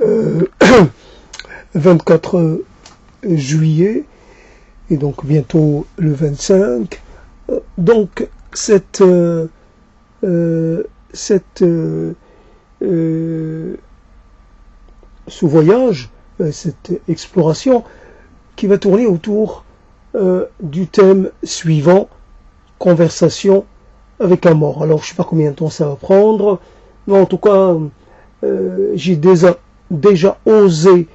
euh, 24 juillet, et donc bientôt le 25. Donc ce voyage, cette exploration, qui va tourner autour du thème suivant, conversation avec un mort. Alors je ne sais pas combien de temps ça va prendre, mais en tout cas j'ai déjà osé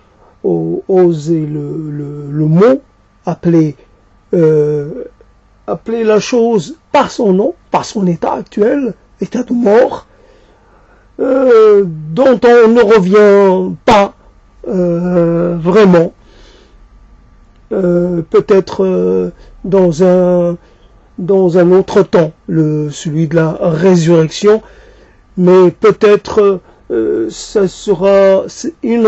le mot, appeler la chose par son nom, par son état actuel, état de mort, dont on ne revient pas vraiment, peut-être dans un autre temps, celui de la résurrection, mais peut-être ça sera une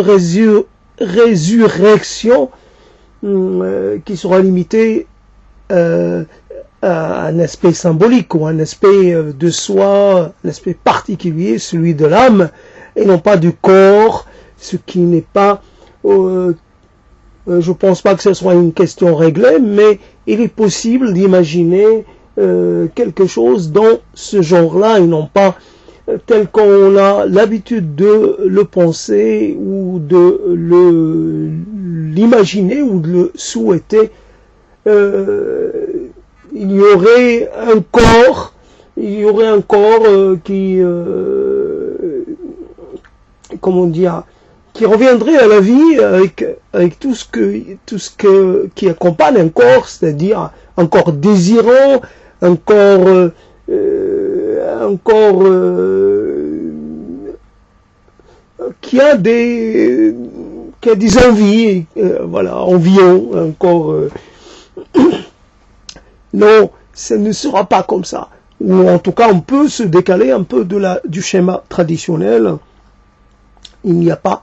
résurrection qui sera limitée à un aspect symbolique ou un aspect de soi, un aspect particulier, celui de l'âme, et non pas du corps, ce qui n'est pas... je pense pas que ce soit une question réglée, mais il est possible d'imaginer quelque chose dans ce genre-là, et non pas tel qu'on a l'habitude de le penser ou de l'imaginer ou de le souhaiter. Il y aurait un corps qui comment dire, qui reviendrait à la vie avec tout ce qui accompagne un corps, c'est-à-dire un corps désirant, un corps qui a des envies, voilà, enviant, un corps non, ça ne sera pas comme ça. Ou en tout cas, on peut se décaler un peu du schéma traditionnel. Il n'y a pas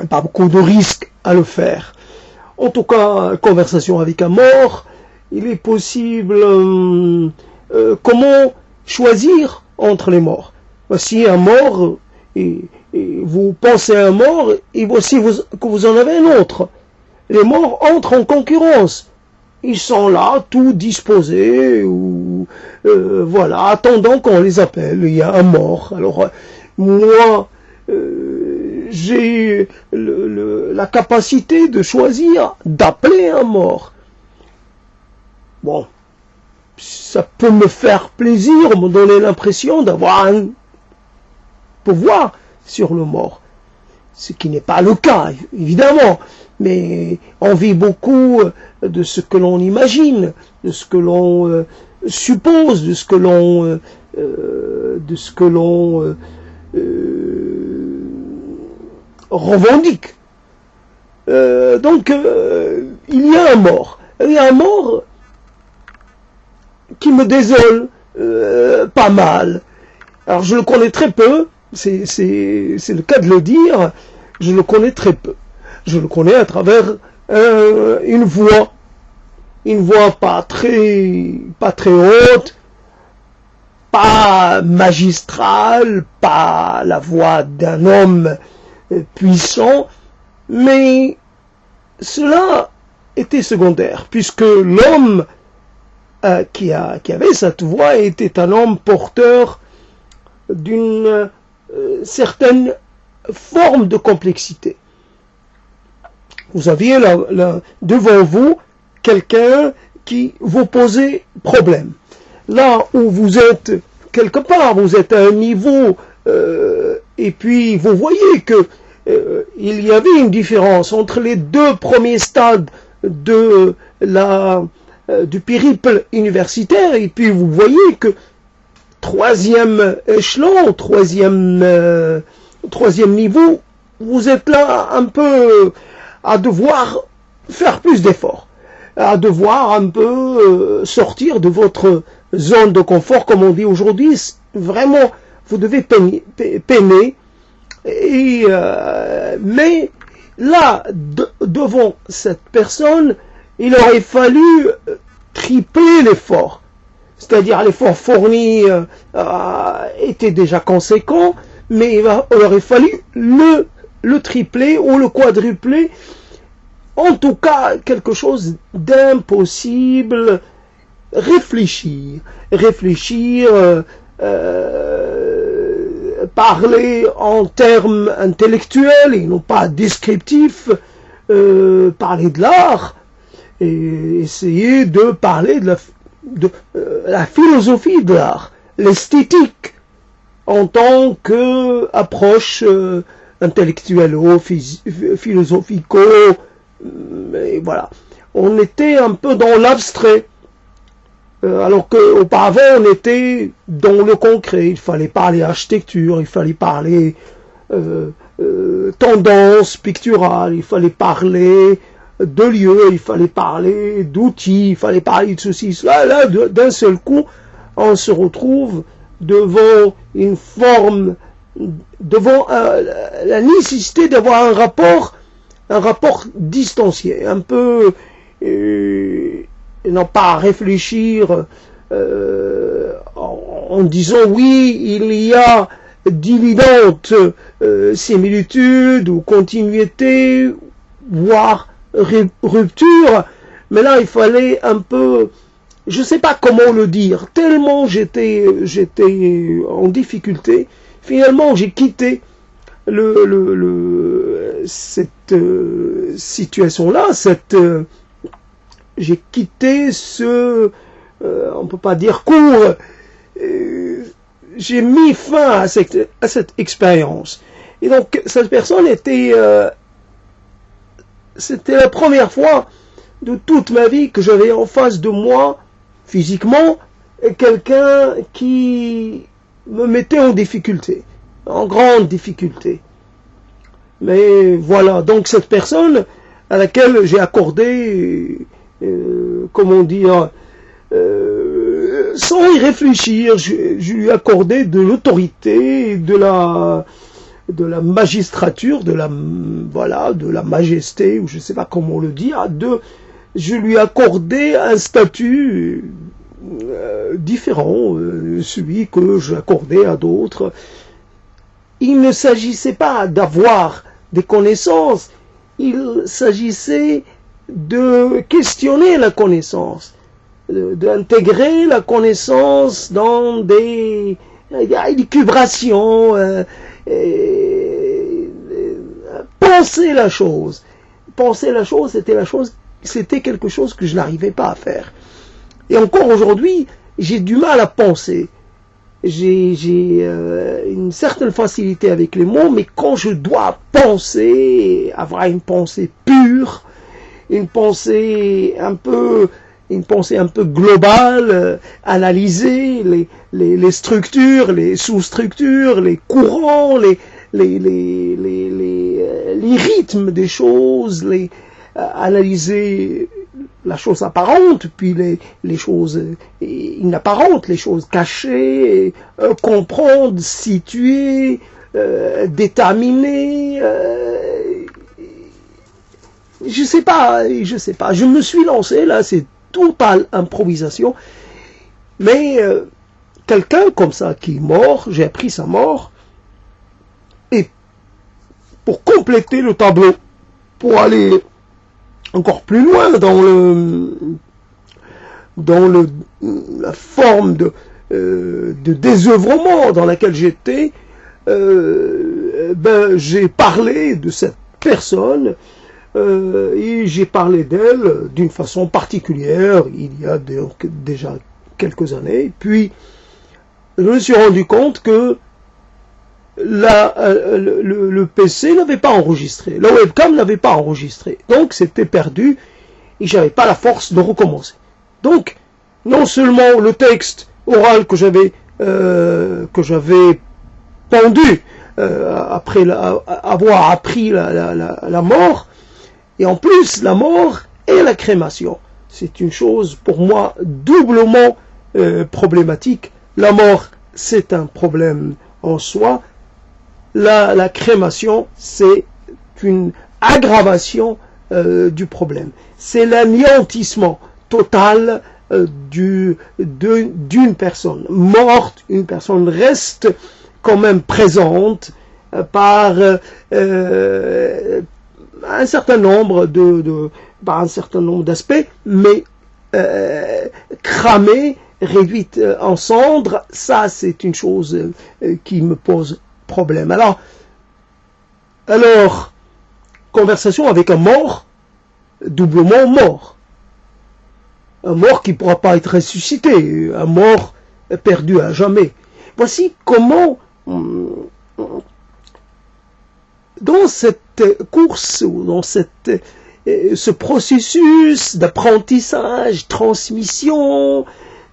pas beaucoup de risques à le faire. En tout cas, conversation avec un mort, il est possible, comment choisir entre les morts. Voici un mort, et vous pensez à un mort, et voici que vous en avez un autre. Les morts entrent en concurrence. Ils sont là, tout disposés, ou voilà, attendant qu'on les appelle. Il y a un mort. Alors, moi, j'ai la capacité de choisir, d'appeler un mort. Bon, ça peut me faire plaisir, me donner l'impression d'avoir un pouvoir sur le mort. Ce qui n'est pas le cas, évidemment. Mais on vit beaucoup de ce que l'on imagine, de ce que l'on suppose, de ce que l'on revendique. Donc, il y a un mort. Il y a un mort qui me désole pas mal. Alors, je le connais très peu, c'est le cas de le dire, je le connais très peu. Je le connais à travers une voix pas très haute, pas magistrale, pas la voix d'un homme puissant, mais cela était secondaire, puisque l'homme qui avait cette voix était un homme porteur d'une certaine forme de complexité. Vous aviez devant vous quelqu'un qui vous posait problème. Là où vous êtes, quelque part, vous êtes à un niveau, et puis vous voyez que il y avait une différence entre les deux premiers stades du périple universitaire, et puis vous voyez que troisième échelon, troisième niveau, vous êtes là un peu à devoir faire plus d'efforts, à devoir un peu sortir de votre zone de confort, comme on dit aujourd'hui. Vraiment, vous devez peiner. Mais là, devant cette personne, il aurait fallu tripler l'effort. c'est-à-dire l'effort fourni était déjà conséquent, mais il aurait fallu le tripler ou le quadrupler, en tout cas quelque chose d'impossible. Réfléchir, parler en termes intellectuels et non pas descriptifs, parler de l'art, et essayer de parler de la philosophie de l'art, l'esthétique, en tant qu'approche intellectuelle ou philosophico, et voilà. On était un peu dans l'abstrait, alors qu'auparavant on était dans le concret. Il fallait parler architecture, il fallait parler tendance picturale, il fallait parler de lieux, il fallait parler d'outils, il fallait parler de ceci, cela. Là, d'un seul coup, on se retrouve devant une forme, devant la nécessité d'avoir un rapport distancié, un peu, non pas réfléchir en disant oui, il y a d'évidentes similitudes ou continuité, voire rupture, mais là il fallait un peu, je sais pas comment le dire, tellement j'étais en difficulté. Finalement j'ai quitté cette situation-là, j'ai quitté on peut pas dire cours, j'ai mis fin à cette expérience. Et donc cette personne c'était la première fois de toute ma vie que j'avais en face de moi, physiquement, quelqu'un qui me mettait en difficulté, en grande difficulté. Mais voilà, donc cette personne à laquelle j'ai accordé, comment dire, sans y réfléchir, je lui accordais de l'autorité, de la magistrature, de la majesté, ou je ne sais pas comment le dire, je lui accordais un statut différent, celui que j'accordais à d'autres. Il ne s'agissait pas d'avoir des connaissances, il s'agissait de questionner la connaissance, d'intégrer la connaissance dans des élucubrations, penser la chose, c'était quelque chose que je n'arrivais pas à faire. Et encore aujourd'hui, j'ai du mal à penser. J'ai une certaine facilité avec les mots, mais quand je dois penser, avoir une pensée pure, une pensée un peu globale, analyser les structures, les sous-structures, les courants, les rythmes des choses, analyser la chose apparente, puis les choses inapparentes, les choses cachées, comprendre, situer, déterminer, je sais pas, je me suis lancé, là, c'est totale improvisation, mais quelqu'un comme ça qui est mort, j'ai appris sa mort, et pour compléter le tableau, pour aller encore plus loin dans la forme de désœuvrement dans laquelle j'étais, j'ai parlé de cette personne, et j'ai parlé d'elle d'une façon particulière il y a déjà quelques années. Puis je me suis rendu compte que le PC n'avait pas enregistré, la webcam n'avait pas enregistré, donc c'était perdu et j'avais pas la force de recommencer. Donc non seulement le texte oral que j'avais pendu après avoir appris la mort, et en plus la mort et la crémation, c'est une chose pour moi doublement problématique. La mort, c'est un problème en soi. La crémation, c'est une aggravation du problème. C'est l'anéantissement total d'une personne morte. Une personne reste quand même présente par un certain nombre par un certain nombre d'aspects, mais cramée, réduite en cendres, ça c'est une chose qui me pose problème. Alors, conversation avec un mort, doublement mort. Un mort qui ne pourra pas être ressuscité, un mort perdu à jamais. Voici comment, dans cette course, ou dans ce processus d'apprentissage, transmission,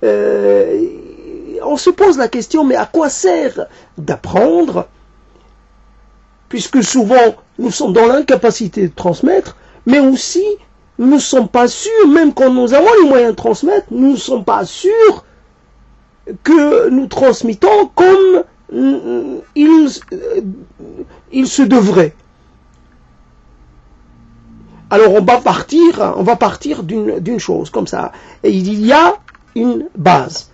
on se pose la question, mais à quoi sert d'apprendre, puisque souvent nous sommes dans l'incapacité de transmettre, mais aussi nous ne sommes pas sûrs, même quand nous avons les moyens de transmettre, nous ne sommes pas sûrs que nous transmettons comme il se devrait. Alors on va partir d'une chose comme ça. Et il y a une base.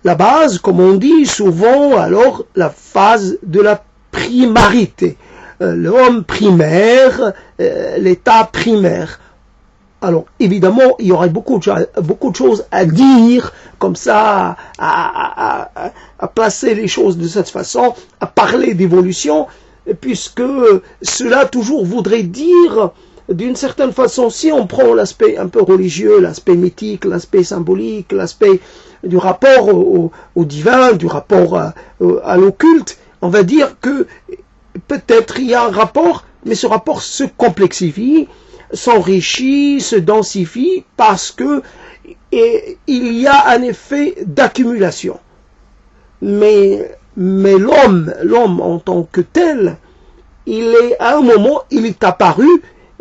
La base, comme on dit souvent, alors la phase de la primarité. L'homme primaire, l'état primaire. Alors évidemment, il y aurait beaucoup de choses à dire, comme ça, à placer les choses de cette façon, à parler d'évolution, puisque cela toujours voudrait dire, d'une certaine façon, si on prend l'aspect un peu religieux, l'aspect mythique, l'aspect symbolique, l'aspect du rapport au divin, du rapport à l'occulte, on va dire que peut-être il y a un rapport, mais ce rapport se complexifie, s'enrichit, se densifie, parce que il y a un effet d'accumulation. Mais l'homme en tant que tel, à un moment, il est apparu,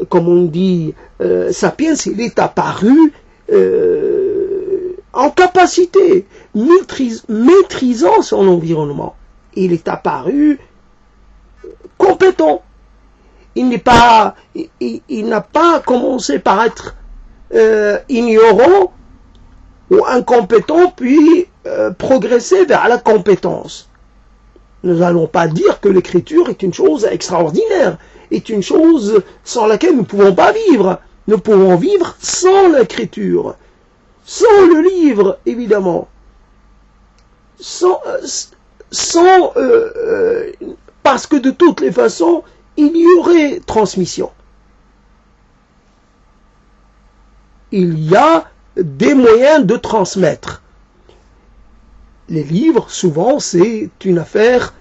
comme on dit, sapiens, il est apparu en capacité, maîtrisant son environnement. Il est apparu compétent. Il n'a pas commencé par être ignorant ou incompétent, puis progresser vers la compétence. Nous n'allons pas dire que l'écriture est une chose extraordinaire, est une chose sans laquelle nous ne pouvons pas vivre. Nous pouvons vivre sans l'écriture, sans le livre, évidemment, parce que de toutes les façons, il y aurait transmission. Il y a des moyens de transmettre. Les livres, souvent, c'est une affaire,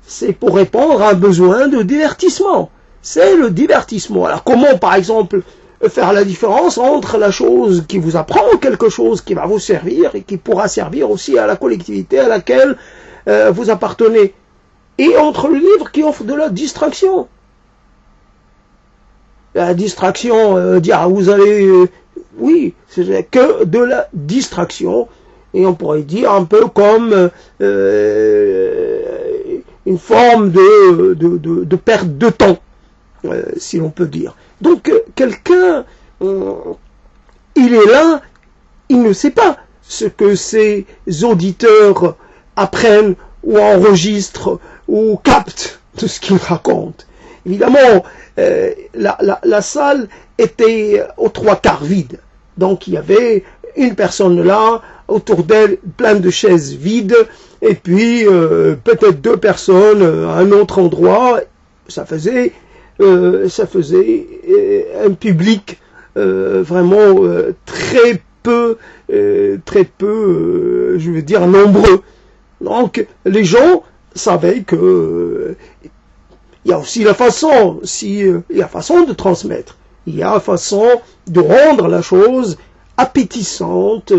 c'est pour répondre à un besoin de divertissement. C'est le divertissement. Alors comment, par exemple, faire la différence entre la chose qui vous apprend quelque chose qui va vous servir et qui pourra servir aussi à la collectivité à laquelle vous appartenez, et entre le livre qui offre de la distraction. La distraction, dire vous allez... oui, c'est que de la distraction, et on pourrait dire un peu comme une forme de perte de temps, si l'on peut dire. Donc quelqu'un, il est là, il ne sait pas ce que ses auditeurs apprennent ou enregistrent ou captent de ce qu'il raconte. Évidemment, la salle était aux 3/4 vide. Donc il y avait une personne là, autour d'elle plein de chaises vides, et puis peut-être 2 personnes à un autre endroit. Ça faisait un public vraiment très peu, je veux dire, nombreux. Donc les gens savaient que il y a aussi la façon, il y a façon de transmettre, il y a façon de rendre la chose appétissante,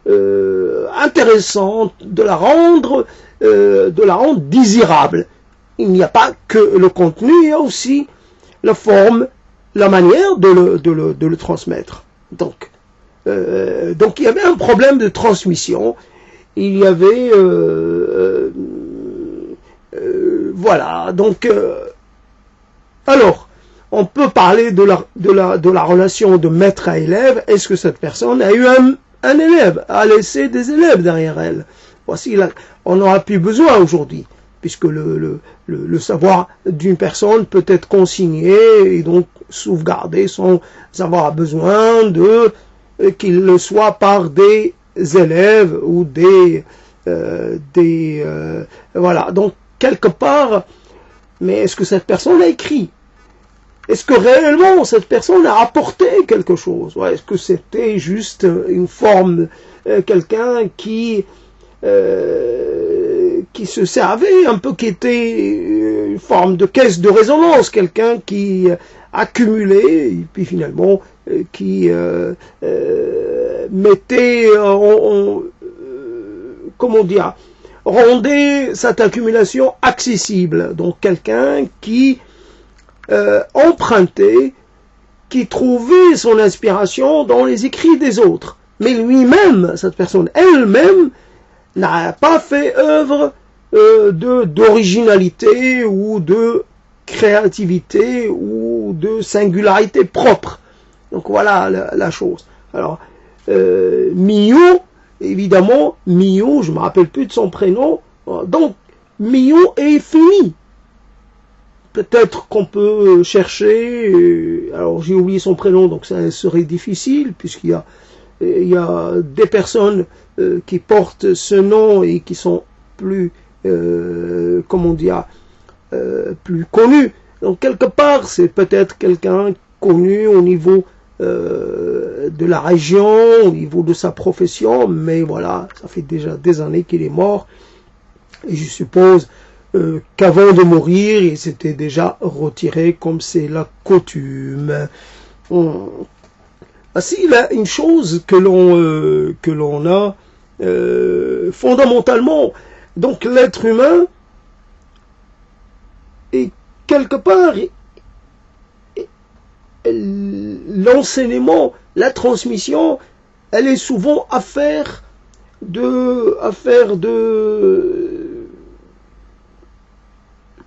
intéressante, de la rendre désirable. Il n'y a pas que le contenu, il y a aussi la forme, la manière de le transmettre. Donc il y avait un problème de transmission. Il y avait voilà. Donc alors on peut parler de la relation de maître à élève. Est-ce que cette personne a eu un élève, a laissé des élèves derrière elle. Voici, on n'aura plus besoin aujourd'hui, puisque le savoir d'une personne peut être consigné et donc sauvegardé sans avoir besoin de qu'il le soit par des élèves ou voilà. Donc quelque part, mais est-ce que cette personne a écrit? Est-ce que réellement cette personne a apporté quelque chose? Ouais, est-ce que c'était juste une forme, quelqu'un qui se servait un peu, qui était une forme de caisse de résonance, quelqu'un qui accumulait et puis finalement qui mettait comment dire, rendait cette accumulation accessible. Donc quelqu'un qui empruntait, qui trouvait son inspiration dans les écrits des autres. Mais lui-même, cette personne elle-même, n'a pas fait œuvre d'originalité ou de créativité ou de singularité propre. Donc voilà la chose. Alors, Millot, évidemment, Millot, je ne me rappelle plus de son prénom, donc Millot est fini. Peut-être qu'on peut chercher, alors j'ai oublié son prénom, donc ça serait difficile, puisqu'il y a des personnes qui portent ce nom et qui sont plus, comment dire, plus connues. Donc quelque part, c'est peut-être quelqu'un connu au niveau de la région, au niveau de sa profession, mais voilà, ça fait déjà des années qu'il est mort, et je suppose qu'avant de mourir, il s'était déjà retiré, comme c'est la coutume. Ainsi, il y a une chose que l'on a fondamentalement, donc l'être humain est quelque part l'enseignement, la transmission, elle est souvent affaire de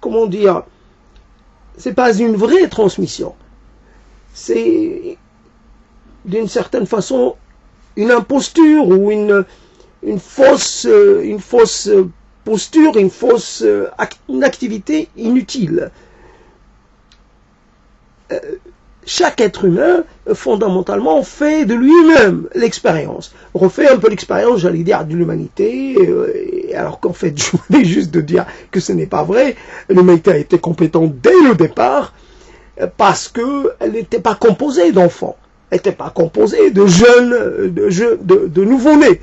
comment dire, c'est pas une vraie transmission, c'est d'une certaine façon une imposture ou une fausse posture, une activité inutile. Chaque être humain, fondamentalement, fait de lui-même l'expérience. Refait un peu l'expérience, j'allais dire, de l'humanité, alors qu'en fait, je voulais juste de dire que ce n'est pas vrai. L'humanité a été compétente dès le départ, parce qu'elle n'était pas composée d'enfants. Elle n'était pas composée de jeunes, de nouveau-nés.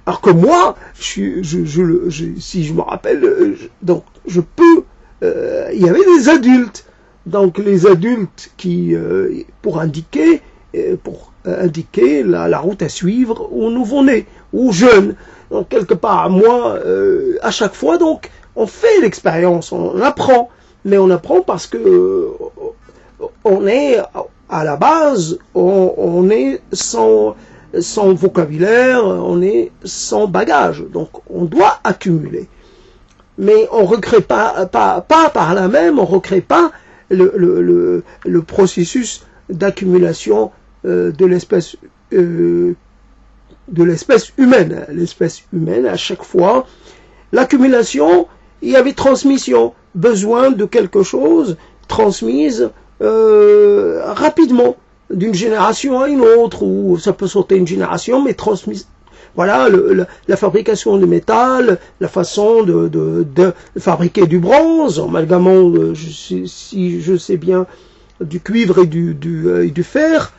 Alors que moi, si je me rappelle, donc je peux, il y avait des adultes. Donc les adultes qui, pour indiquer la route à suivre aux nouveau-nés, aux jeunes. Donc quelque part, moi, à chaque fois, donc, on fait l'expérience, on apprend, mais on apprend parce que on est à la base, on est sans vocabulaire, on est sans bagage, donc on doit accumuler. Mais on recrée pas par là même, on recrée pas le processus d'accumulation de l'espèce humaine. L'espèce humaine, à chaque fois, l'accumulation, il y avait transmission, besoin de quelque chose transmise rapidement, d'une génération à une autre, ou ça peut sauter une génération, mais transmise. Voilà, la fabrication du métal, la façon de fabriquer du bronze, en amalgamant, si je sais bien, du cuivre et du fer.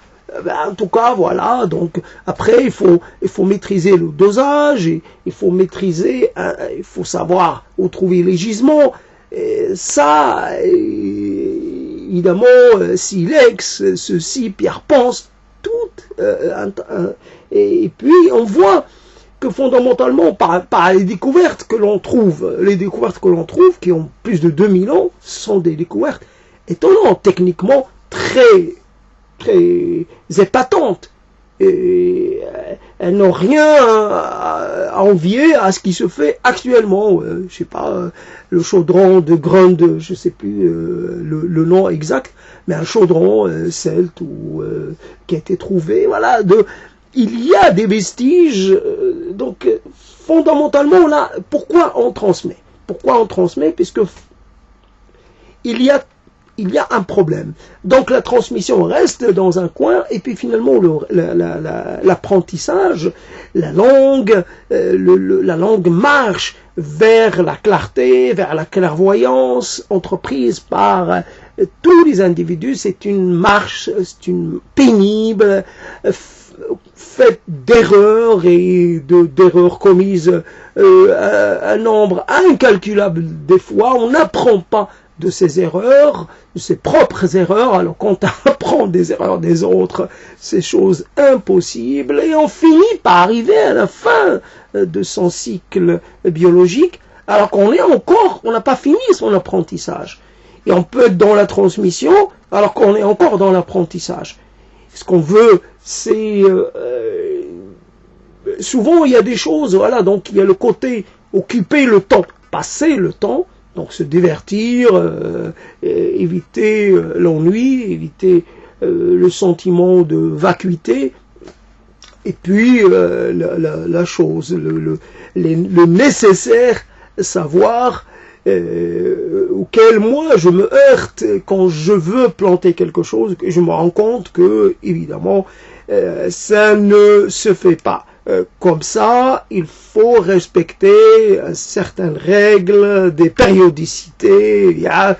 En tout cas, voilà. Donc après, il faut maîtriser le dosage, il faut maîtriser, il faut savoir où trouver les gisements. Et ça, évidemment, silex, ceci, pierre ponce, tout. Et puis on voit que fondamentalement, par les découvertes que l'on trouve, qui ont plus de 2000 ans, sont des découvertes étonnantes, techniquement très épatantes. Et elles n'ont rien à envier à ce qui se fait actuellement. Je sais pas, le chaudron de Grund, je sais plus le nom exact, mais un chaudron celte qui a été trouvé, voilà, il y a des vestiges, donc fondamentalement là, pourquoi on transmet? Pourquoi on transmet? Puisque il y a un problème. Donc la transmission reste dans un coin, et puis finalement l'apprentissage, la langue marche vers la clarté, vers la clairvoyance, entreprise par tous les individus. C'est une marche, c'est une pénible, faite d'erreurs et d'erreurs commises un nombre incalculable des fois. On n'apprend pas de ses erreurs, de ses propres erreurs, alors quand on apprend des erreurs des autres, c'est chose impossible, et on finit par arriver à la fin de son cycle biologique, alors qu'on n'a pas fini son apprentissage. Et on peut être dans la transmission, alors qu'on est encore dans l'apprentissage. Ce qu'on veut, c'est... souvent, il y a des choses, voilà, donc il y a le côté occuper le temps, passer le temps, donc se divertir, éviter l'ennui, éviter le sentiment de vacuité, et puis la chose, le nécessaire savoir auquel moi je me heurte quand je veux planter quelque chose, que je me rends compte que, évidemment, ça ne se fait pas. Comme ça, il faut respecter certaines règles, des périodicités. Il y a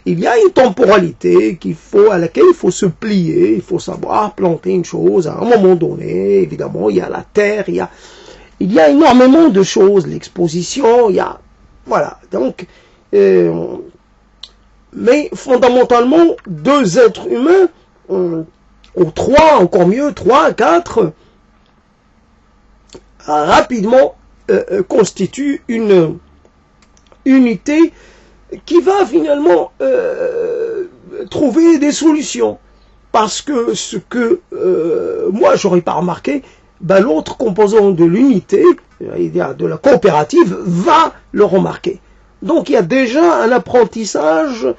une temporalité à laquelle il faut se plier. Il faut savoir planter une chose à un moment donné. Évidemment, il y a la terre, il y a énormément de choses, l'exposition, voilà. Donc, mais fondamentalement, deux êtres humains, ou trois, encore mieux, 3, 4, rapidement constitue une unité qui va finalement trouver des solutions. Parce que ce que moi j'aurais pas remarqué, l'autre composant de l'unité, de la coopérative, va le remarquer. Donc il y a déjà un apprentissage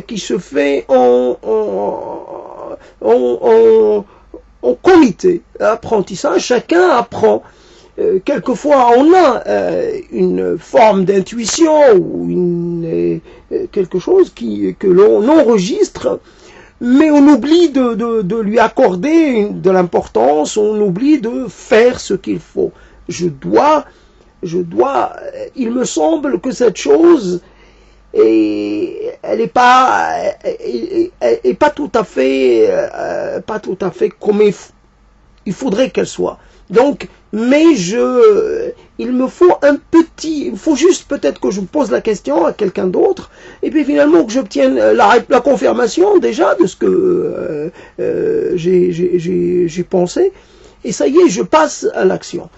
qui se fait en comité, apprentissage, chacun apprend. Quelquefois on a une forme d'intuition ou quelque chose que l'on enregistre, mais on oublie de lui accorder de l'importance, on oublie de faire ce qu'il faut. Il me semble que cette chose, elle est pas tout à fait comme il faudrait qu'elle soit. Donc, mais il me faut il faut juste peut-être que je pose la question à quelqu'un d'autre, et puis finalement que j'obtienne la confirmation déjà de ce que j'ai pensé, et ça y est, je passe à l'action.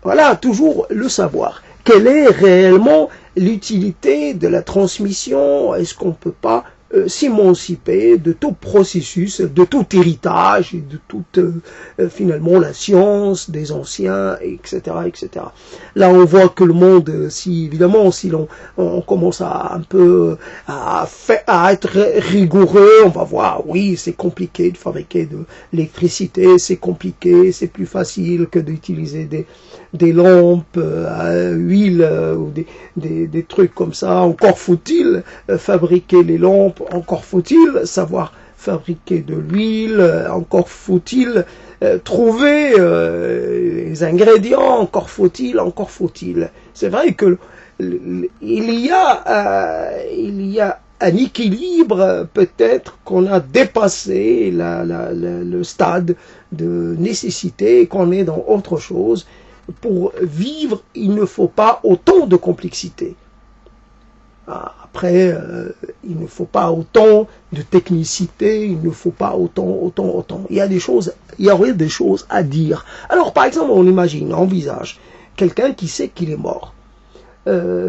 Voilà, toujours le savoir. Quelle est réellement l'utilité de la transmission? Est-ce qu'on ne peut pas s'émanciper de tout processus, de tout héritage, de toute finalement la science des anciens, etc., etc. Là, on voit que le monde, si on commence à être rigoureux, on va voir, oui, c'est compliqué de fabriquer de l'électricité, c'est compliqué, c'est plus facile que d'utiliser des lampes à huile ou des trucs comme ça. Encore faut-il fabriquer les lampes, encore faut-il savoir fabriquer de l'huile, encore faut-il trouver les ingrédients, encore faut-il. C'est vrai que il y a un équilibre, peut-être qu'on a dépassé le stade de nécessité et qu'on est dans autre chose. Pour vivre, il ne faut pas autant de complexité. Après, il ne faut pas autant de technicité, il ne faut pas autant. Il y aurait des choses à dire. Alors, par exemple, on envisage quelqu'un qui sait qu'il est mort,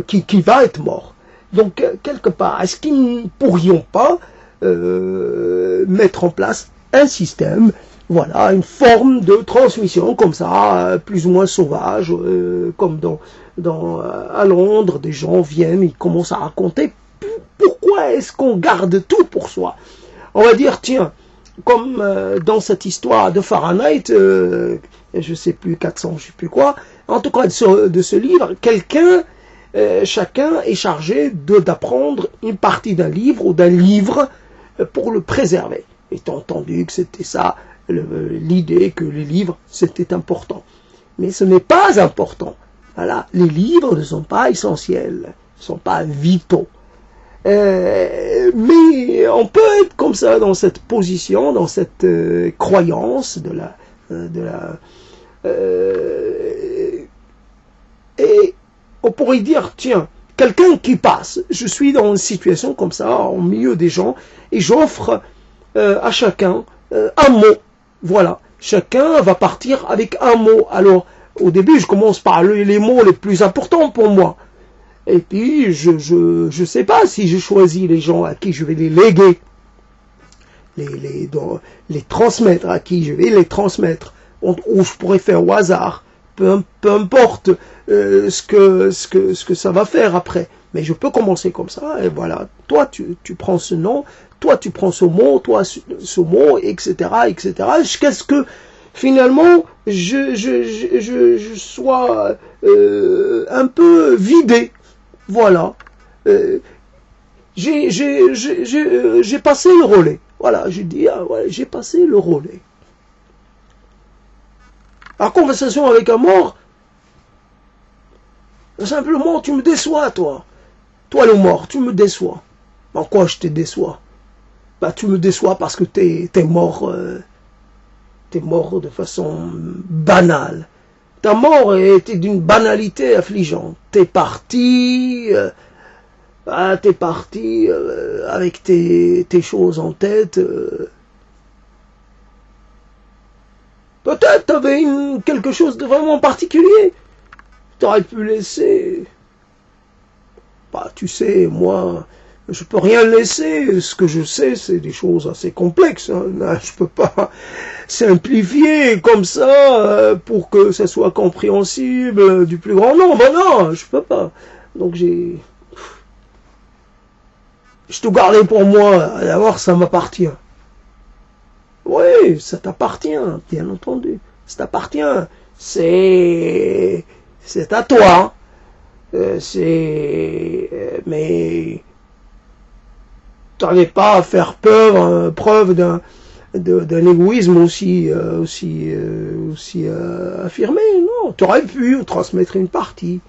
qui va être mort. Donc, quelque part, est-ce qu'ils ne pourrions pas mettre en place un système, voilà, une forme de transmission comme ça, plus ou moins sauvage, comme à Londres, des gens viennent, ils commencent à raconter pourquoi est-ce qu'on garde tout pour soi. On va dire, tiens, comme dans cette histoire de Fahrenheit, je sais plus 400, je sais plus quoi, en tout cas de ce livre, chacun est chargé d'apprendre une partie d'un livre ou d'un livre pour le préserver. Étant entendu que c'était ça, l'idée que les livres, c'était important. Mais ce n'est pas important. Voilà, les livres ne sont pas essentiels, ne sont pas vitaux. Mais on peut être comme ça dans cette position, dans cette croyance et on pourrait dire, tiens, quelqu'un qui passe, je suis dans une situation comme ça, au milieu des gens, et j'offre à chacun un mot. Voilà, chacun va partir avec un mot. Alors, au début, je commence par les mots les plus importants pour moi. Et puis, je sais pas si je choisis les gens à qui je vais les léguer, les transmettre, à qui je vais les transmettre, ou je pourrais faire au hasard, peu importe ce que ça va faire après. Mais je peux commencer comme ça, et voilà, toi tu prends ce nom, toi tu prends ce mot, toi ce mot, etc., jusqu'à ce que finalement je sois un peu vidé. Voilà. J'ai passé le relais. Voilà, j'ai dit, ah ouais, j'ai passé le relais. La conversation avec un mort, simplement, tu me déçois, toi. Toi, le mort, tu me déçois. En quoi je te déçois? Bah, tu me déçois parce que t'es mort de façon banale. Ta mort était d'une banalité affligeante. T'es parti avec tes choses en tête. Peut-être t'avais quelque chose de vraiment particulier. T'aurais pu laisser. Bah, tu sais, moi, je peux rien laisser. Ce que je sais, c'est des choses assez complexes. Hein. Là, je peux pas simplifier comme ça pour que ça soit compréhensible du plus grand nombre. Non, je peux pas. Donc je te gardais pour moi. D'abord, ça m'appartient. Oui, ça t'appartient, bien entendu. Ça t'appartient. C'est à toi. Mais t'avais pas à faire preuve d'un égoïsme aussi affirmé. Non, t'aurais pu transmettre une partie.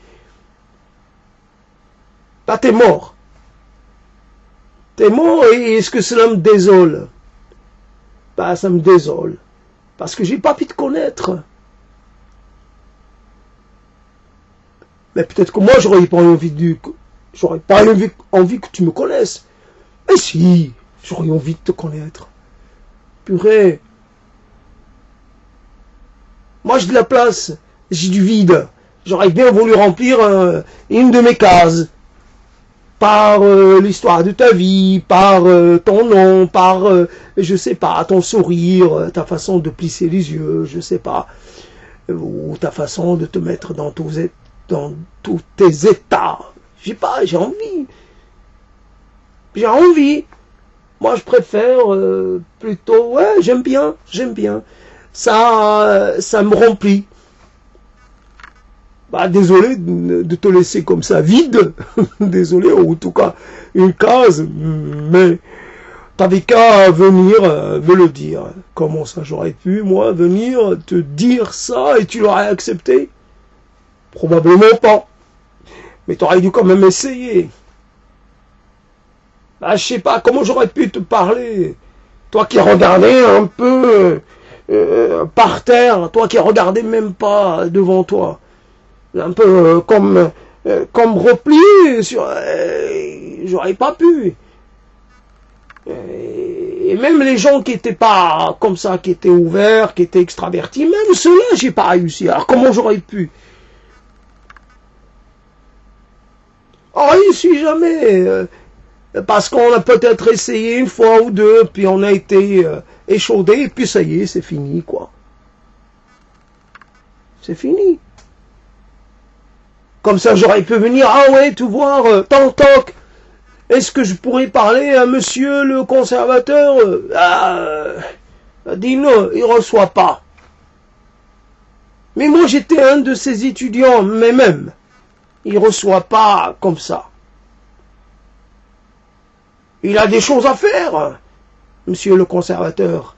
Bah, t'es mort. T'es mort et est-ce que cela me désole? Bah, ça me désole. Parce que j'ai pas pu te connaître. Mais peut-être que moi, j'aurais pas envie que tu me connaisses. Mais si, j'aurais envie de te connaître. Purée. Moi, j'ai de la place. J'ai du vide. J'aurais bien voulu remplir une de mes cases. Par l'histoire de ta vie, par ton nom, par, je sais pas, ton sourire, ta façon de plisser les yeux, je sais pas, ou ta façon de te mettre dans tous tes états. J'ai envie. J'ai envie. Moi, je préfère plutôt, ouais, j'aime bien. Ça me remplit. Bah, désolé de te laisser comme ça vide, désolé, ou en tout cas une case, mais t'avais qu'à venir me le dire. Comment ça, j'aurais pu, moi, venir te dire ça et tu l'aurais accepté? Probablement pas. Mais t'aurais dû quand même essayer. Bah, je sais pas, comment j'aurais pu te parler? Toi qui regardais un peu par terre, toi qui regardais même pas devant toi. Un peu comme replié sur... j'aurais pas pu. Et même les gens qui étaient pas comme ça, qui étaient ouverts, qui étaient extravertis, même ceux-là, j'ai pas réussi. Alors comment j'aurais pu? Oh, réussi jamais. Parce qu'on a peut-être essayé une fois ou deux, puis on a été échaudé, et puis ça y est, c'est fini, quoi. C'est fini. Comme ça, j'aurais pu venir, ah ouais, tu voir, toc, est-ce que je pourrais parler à monsieur le conservateur? a dit non, il ne reçoit pas. Mais moi j'étais un de ces étudiants, mais même, il ne reçoit pas comme ça. Il a des choses à faire, monsieur le conservateur.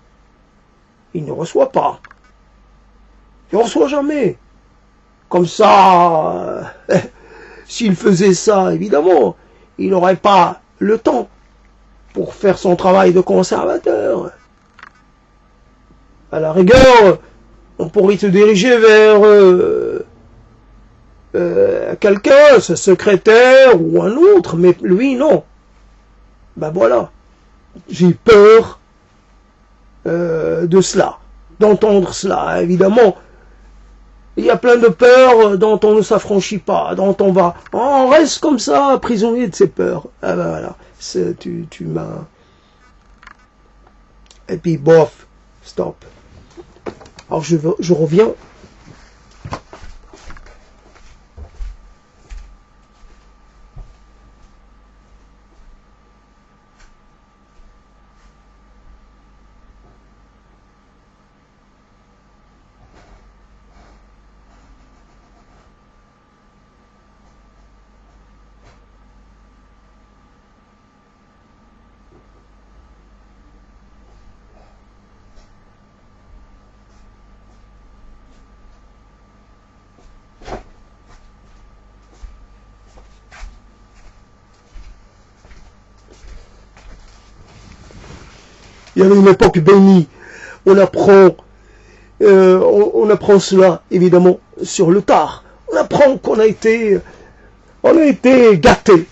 Il ne reçoit pas. Il ne reçoit jamais. Comme ça, s'il faisait ça, évidemment, il n'aurait pas le temps pour faire son travail de conservateur. À la rigueur, on pourrait se diriger vers quelqu'un, ce secrétaire ou un autre, mais lui, non. Ben voilà, j'ai peur de cela, d'entendre cela. Évidemment, il y a plein de peurs dont on ne s'affranchit pas, dont on reste comme ça, prisonnier de ces peurs. Ah ben voilà, tu m'as... Et puis bof, stop. Alors je reviens. Il y avait une époque bénie. On apprend cela, évidemment, sur le tard. On apprend qu'on a été gâté.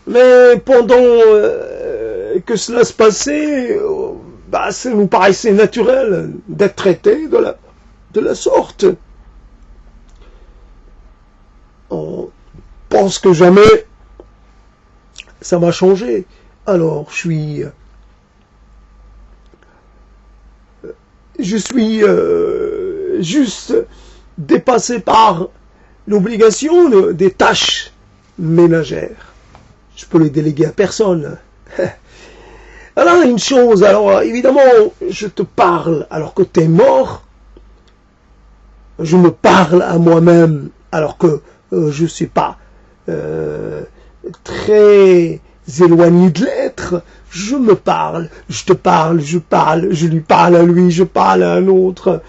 Mais pendant que cela se passait, ça nous paraissait naturel d'être traité de la sorte. On pense que jamais ça va changer. Alors, je suis juste dépassé par l'obligation des tâches ménagères. Je peux les déléguer à personne. Alors, une chose, alors évidemment, je te parle alors que tu es mort. Je me parle à moi-même alors que je ne suis pas très éloigné de l'être. Je me parle, je te parle, je lui parle à lui, je parle à un autre,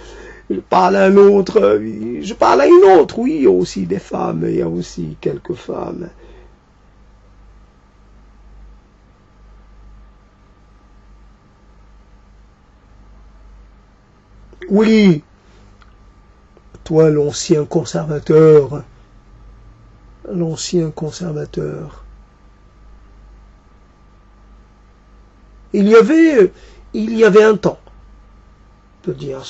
je parle à un autre, je parle à une autre. Oui, il y a aussi des femmes, il y a aussi quelques femmes. Oui, toi l'ancien conservateur, Il y avait un temps, on peut dire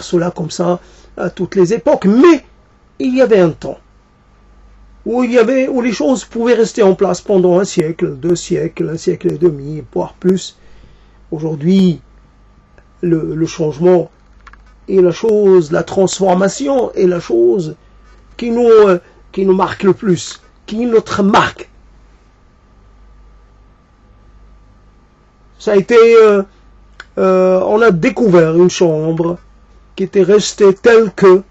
cela comme ça à toutes les époques, mais il y avait un temps où les choses pouvaient rester en place pendant un siècle, 2 siècles, 1 siècle et demi, voire plus. Aujourd'hui, le changement est la transformation est la chose qui nous marque le plus, qui est notre marque. Ça a été, on a découvert une chambre qui était restée telle que,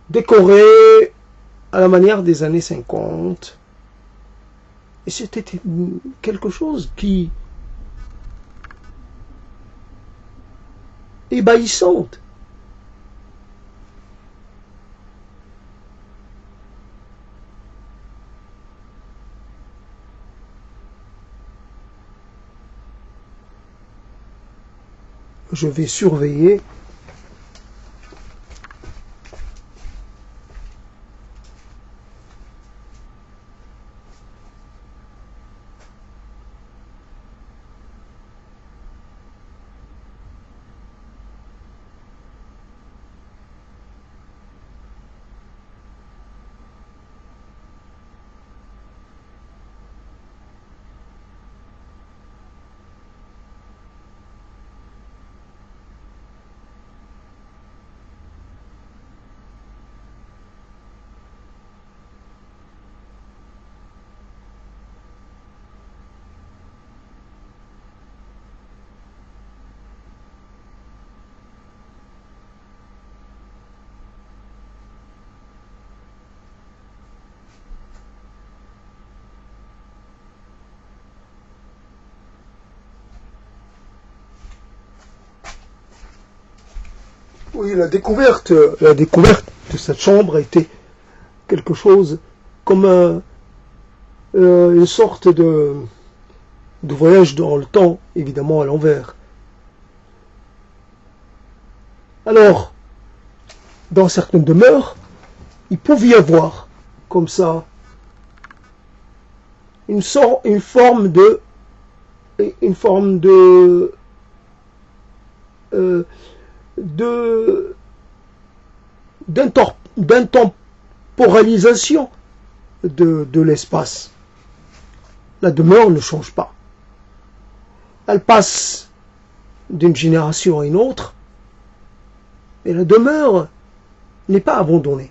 décorée à la manière des années 50. Et c'était quelque chose qui ébahissante. Je vais surveiller. Oui, la découverte de cette chambre a été quelque chose comme une sorte de voyage dans le temps, évidemment à l'envers. Alors, dans certaines demeures, il pouvait y avoir, comme ça, une forme d'intemporalisation de l'espace. La demeure ne change pas. Elle passe d'une génération à une autre, et la demeure n'est pas abandonnée.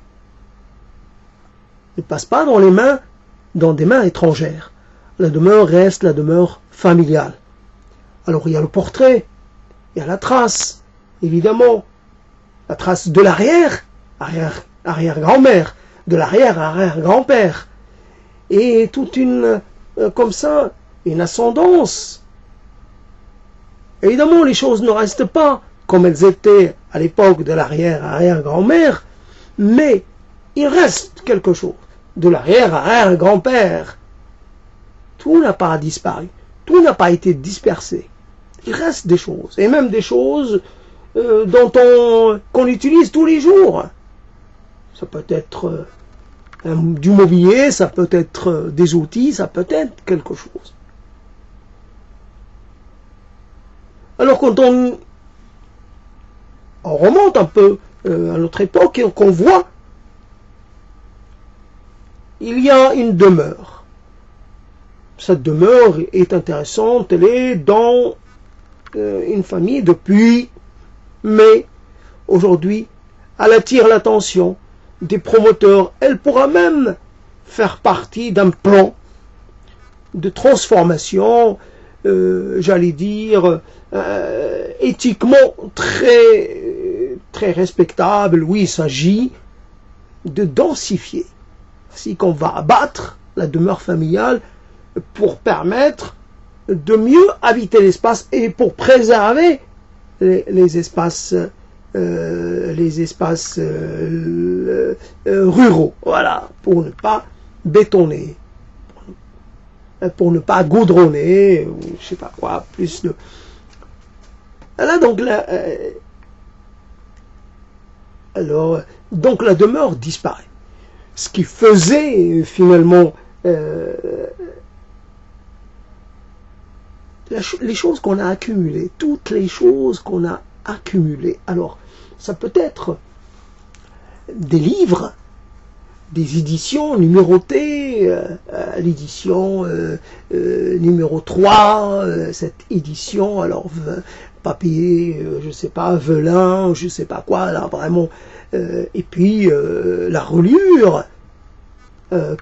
Elle ne passe pas dans des mains étrangères. La demeure reste la demeure familiale. Alors il y a le portrait, il y a la trace, évidemment, la trace de arrière-grand-mère, de l'arrière-arrière-grand-père, et toute une ascendance. Évidemment, les choses ne restent pas comme elles étaient à l'époque de l'arrière-arrière-grand-mère, mais il reste quelque chose de l'arrière-arrière-grand-père. Tout n'a pas disparu, tout n'a pas été dispersé. Il reste des choses, et même des choses qu'on utilise tous les jours. Ça peut être du mobilier, ça peut être des outils, ça peut être quelque chose. Alors quand on remonte un peu à notre époque et qu'on voit, il y a une demeure. Cette demeure est intéressante, elle est dans une famille depuis, mais aujourd'hui, elle attire l'attention des promoteurs. Elle pourra même faire partie d'un plan de transformation, j'allais dire, éthiquement très respectable. Oui, il s'agit de densifier. Ainsi qu'on va abattre la demeure familiale pour permettre de mieux habiter l'espace et pour préserver les espaces ruraux, voilà, pour ne pas bétonner, pour ne pas goudronner, ou je sais pas quoi, plus de... Là, donc, donc la demeure disparaît. Ce qui faisait finalement les choses qu'on a accumulées, toutes les choses qu'on a accumulées. Alors, ça peut être des livres, des éditions numérotées, l'édition numéro 3, cette édition, alors papier, je sais pas, velin, je sais pas quoi, là vraiment, et puis la reliure,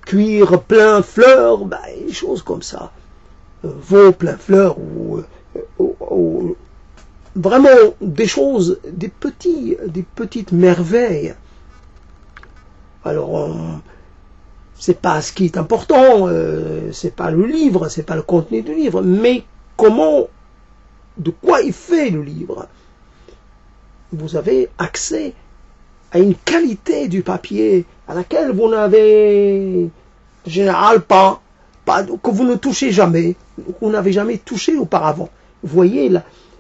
cuir plein fleurs, des choses comme ça. Veau plein fleurs ou vraiment des choses, des petites merveilles. Alors c'est pas ce qui est important, c'est pas le livre, c'est pas le contenu du livre, mais de quoi il fait le livre. Vous avez accès à une qualité du papier à laquelle vous n'avez en général pas, que vous ne touchez jamais, vous n'avez jamais touché auparavant. Vous voyez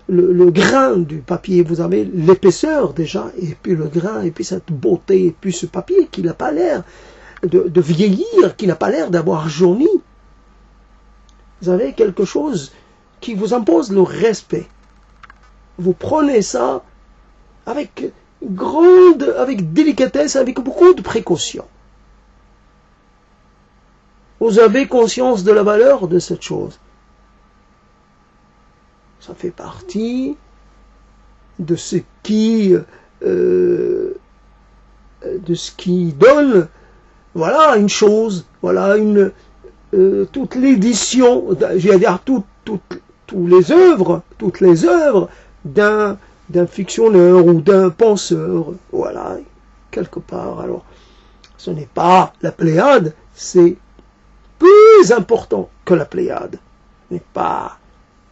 le grain du papier, vous avez l'épaisseur déjà, et puis le grain, et puis cette beauté, et puis ce papier qui n'a pas l'air de vieillir, qui n'a pas l'air d'avoir jauni. Vous avez quelque chose qui vous impose le respect. Vous prenez ça avec délicatesse, avec beaucoup de précaution. Vous avez conscience de la valeur de cette chose. Ça fait partie de ce qui donne, voilà, une chose, voilà, toute l'édition, je vais dire toutes les œuvres d'un fictionneur ou d'un penseur, voilà, quelque part. Alors, ce n'est pas la Pléiade, c'est plus important que la Pléiade. Ce n'est pas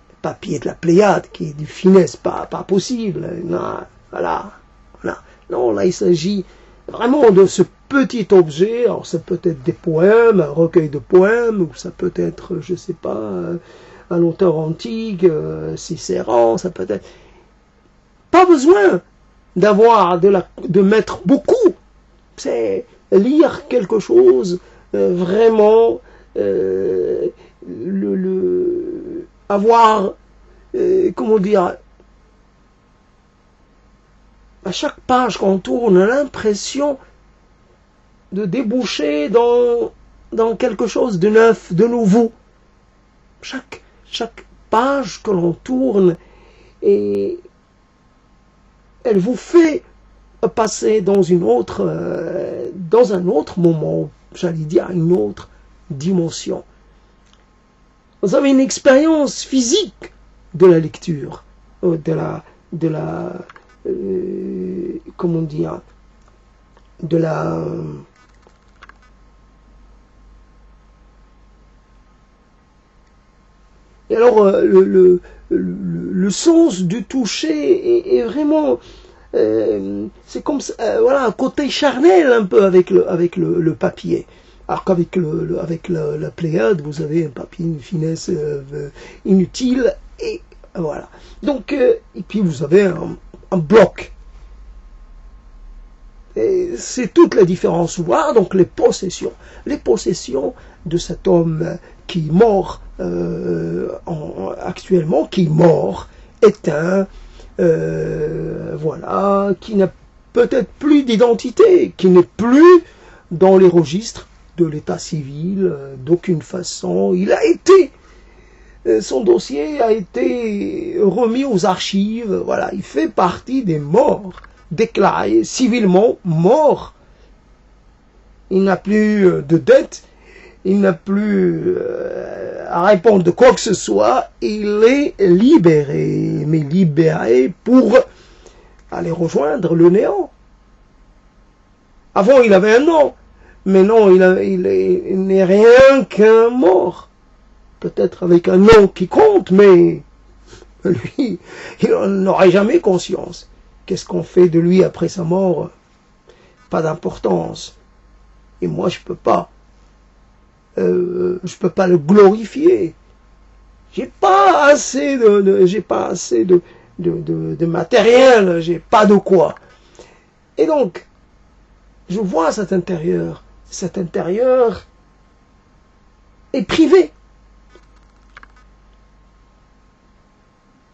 le papier de la Pléiade qui est d'une finesse pas possible. Non, voilà. Voilà. Non, là, il s'agit vraiment de ce petit objet. Alors, ça peut être des poèmes, un recueil de poèmes, ou ça peut être, je sais pas, un auteur antique, Cicéron, ça peut être... Pas besoin de mettre beaucoup. C'est lire quelque chose, vraiment, avoir, comment dire, à chaque page qu'on tourne, on a l'impression de déboucher dans quelque chose de neuf, de nouveau. Chaque page que l'on tourne, et elle vous fait passer dans un autre moment, j'allais dire une autre dimension. Vous avez une expérience physique de la lecture, comment dire, et alors le sens du toucher est vraiment c'est comme voilà, un côté charnel un peu avec le papier. Alors qu'avec la Pléiade, vous avez un papier, une finesse inutile, et voilà. Donc, et puis vous avez un bloc. Et c'est toute la différence. Voir donc les possessions de cet homme qui est mort actuellement, qui est mort, éteint, voilà, qui n'a peut-être plus d'identité, qui n'est plus dans les registres de l'état civil, d'aucune façon. Son dossier a été remis aux archives, voilà, il fait partie des morts, déclarés civilement morts. Il n'a plus de dette, il n'a plus à répondre de quoi que ce soit, il est libéré, mais libéré pour aller rejoindre le néant. Avant, il avait un nom, mais non, il n'est rien qu'un mort. Peut-être avec un nom qui compte, mais lui, il n'aurait jamais conscience. Qu'est-ce qu'on fait de lui après sa mort? Pas d'importance. Et moi, je peux pas le glorifier. J'ai pas assez de matériel, j'ai pas de quoi. Et donc, je vois cet intérieur est privé.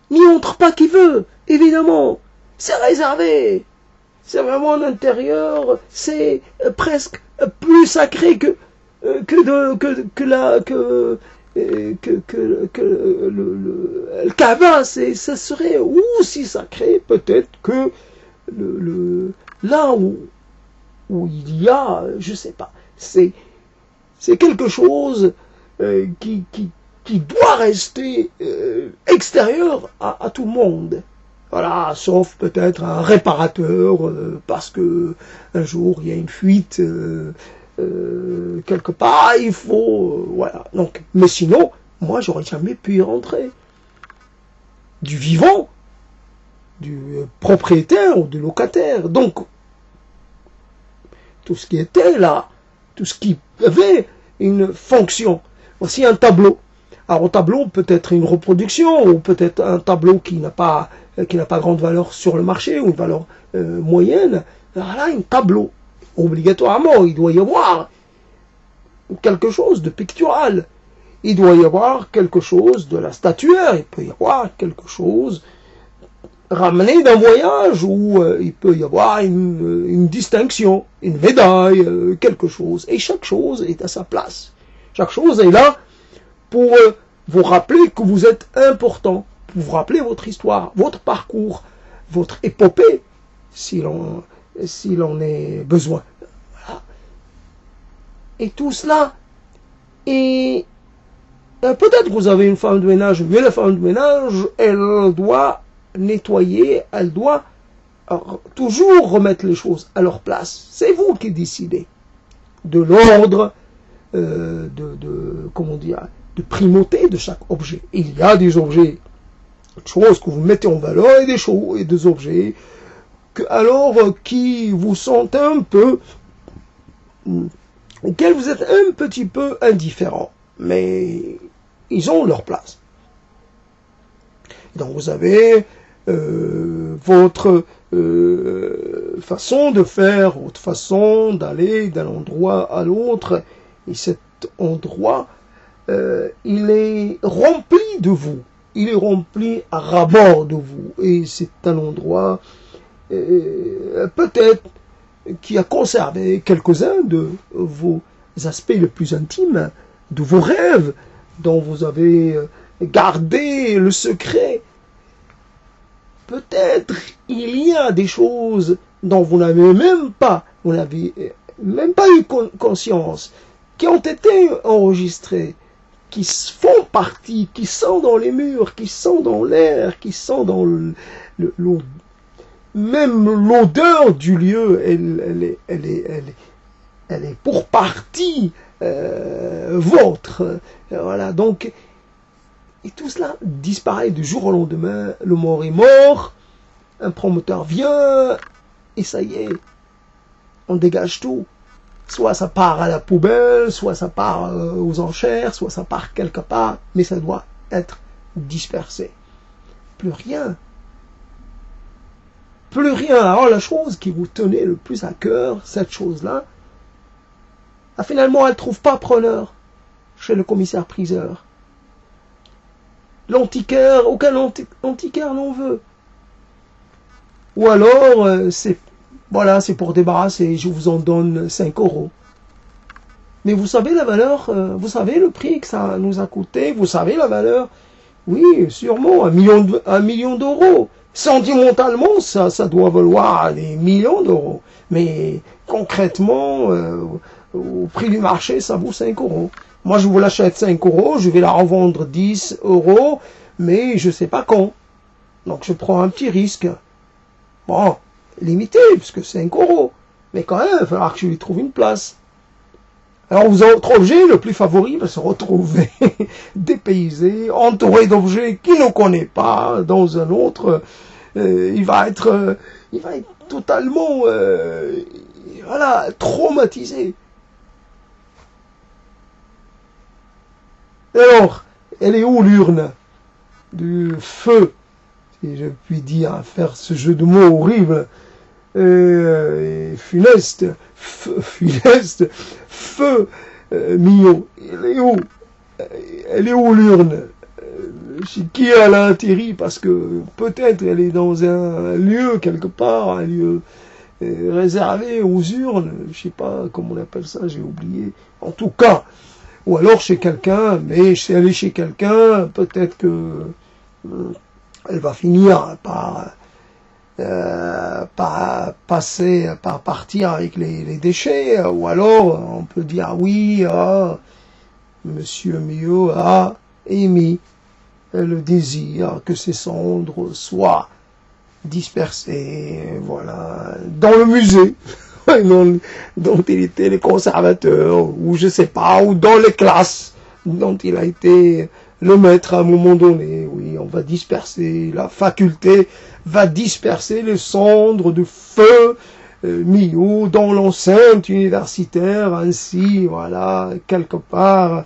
N'y entre pas qui veut, évidemment. C'est réservé. C'est vraiment un intérieur, c'est presque plus sacré que le Kaaba, ça serait aussi sacré peut-être que là où il y a, je sais pas, c'est quelque chose qui doit rester extérieur à tout le monde. Voilà, sauf peut-être un réparateur, parce que un jour il y a une fuite quelque part, il faut... voilà. Donc, mais sinon, moi j'aurais jamais pu y rentrer. Du vivant, du propriétaire ou du locataire. Donc, tout ce qui était là, tout ce qui avait une fonction. Voici un tableau. Alors, au tableau, peut-être une reproduction, ou peut-être un tableau qui n'a pas grande valeur sur le marché, ou une valeur moyenne. Alors là, un tableau. Obligatoirement, il doit y avoir quelque chose de pictural. Il doit y avoir quelque chose de la statuaire. Il peut y avoir quelque chose ramené d'un voyage, où il peut y avoir une distinction, une médaille, quelque chose. Et chaque chose est à sa place. Chaque chose est là pour vous rappeler que vous êtes important, pour vous rappeler votre histoire, votre parcours, votre épopée, si l'on ait besoin. Voilà. Et tout cela, et peut-être que vous avez une femme de ménage, mais la femme de ménage, elle doit nettoyer, elle doit toujours remettre les choses à leur place. C'est vous qui décidez de l'ordre, comment dire, de primauté de chaque objet. Il y a des objets, des choses que vous mettez en valeur, et des objets qui vous sont un peu, auxquels vous êtes un petit peu indifférents, mais ils ont leur place. Donc vous avez votre façon de faire, votre façon d'aller d'un endroit à l'autre, et cet endroit, il est rempli de vous, il est rempli à ras-bord de vous, et c'est un endroit peut-être qui a conservé quelques-uns de vos aspects les plus intimes, de vos rêves, dont vous avez gardé le secret. Peut-être il y a des choses dont vous n'avez même pas eu conscience, qui ont été enregistrées, qui font partie, qui sont dans les murs, qui sont dans l'air, qui sont dans même l'odeur du lieu, elle est pour partie vôtre. Voilà, donc, et tout cela disparaît du jour au lendemain. Le mort est mort, un promoteur vient, et ça y est, on dégage tout. Soit ça part à la poubelle, soit ça part aux enchères, soit ça part quelque part, mais ça doit être dispersé. Plus rien. Plus rien. Alors la chose qui vous tenait le plus à cœur, cette chose-là, finalement elle ne trouve pas preneur chez le commissaire-priseur. L'antiquaire, aucun antiquaire n'en veut. Ou alors, c'est pour débarrasser, je vous en donne 5 €. Mais vous savez la valeur, vous savez le prix que ça nous a coûté, vous savez la valeur. Oui, sûrement, 1 million d'euros. Sentimentalement, ça doit valoir des millions d'euros. Mais concrètement, au prix du marché, ça vaut 5 €. Moi, je vous l'achète 5 €, je vais la revendre 10 €, mais je sais pas quand. Donc, je prends un petit risque. Bon, limité, puisque 5 €. Mais quand même, il va falloir que je lui trouve une place. Alors, votre objet le plus favori va se retrouver dépaysé, entouré d'objets qu'il ne connaît pas, dans un autre. Il va être totalement, traumatisé. Alors, elle est où l'urne du feu, si je puis dire, faire ce jeu de mots horrible, funeste, feu, Mio, elle est où l'urne, chez qui elle a atterri, parce que peut-être elle est dans un lieu quelque part, un lieu réservé aux urnes, je sais pas comment on appelle ça, j'ai oublié, en tout cas, ou alors chez quelqu'un, mais si elle est chez quelqu'un, peut-être que elle va finir par partir avec les déchets, ou alors on peut dire oui, Monsieur Mio a émis le désir que ces cendres soient dispersées, voilà, dans le musée dont il était le conservateur, ou je sais pas, ou dans les classes dont il a été le maître à un moment donné. Oui, on va disperser, la faculté va disperser les cendres de feu Mio dans l'enceinte universitaire, ainsi, voilà, quelque part,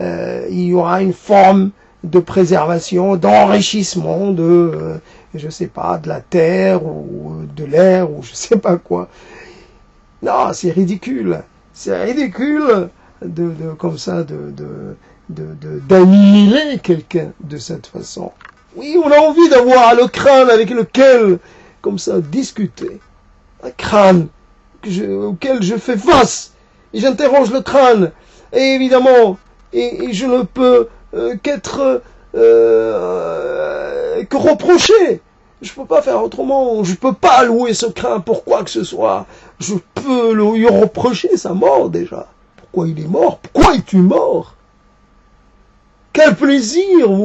il y aura une forme de préservation, d'enrichissement de, je sais pas, de la terre, ou de l'air, ou je sais pas quoi. Non, c'est ridicule. C'est ridicule comme ça, d'annihiler quelqu'un de cette façon. Oui, on a envie d'avoir le crâne avec lequel, comme ça, discuter. Un crâne auquel je fais face. Et j'interroge le crâne. Et évidemment, et je ne peux que reprocher. Je peux pas faire autrement. Je peux pas louer ce crâne pour quoi que ce soit. Je peux lui reprocher sa mort déjà. Pourquoi il est mort? Pourquoi es-tu mort? Quel plaisir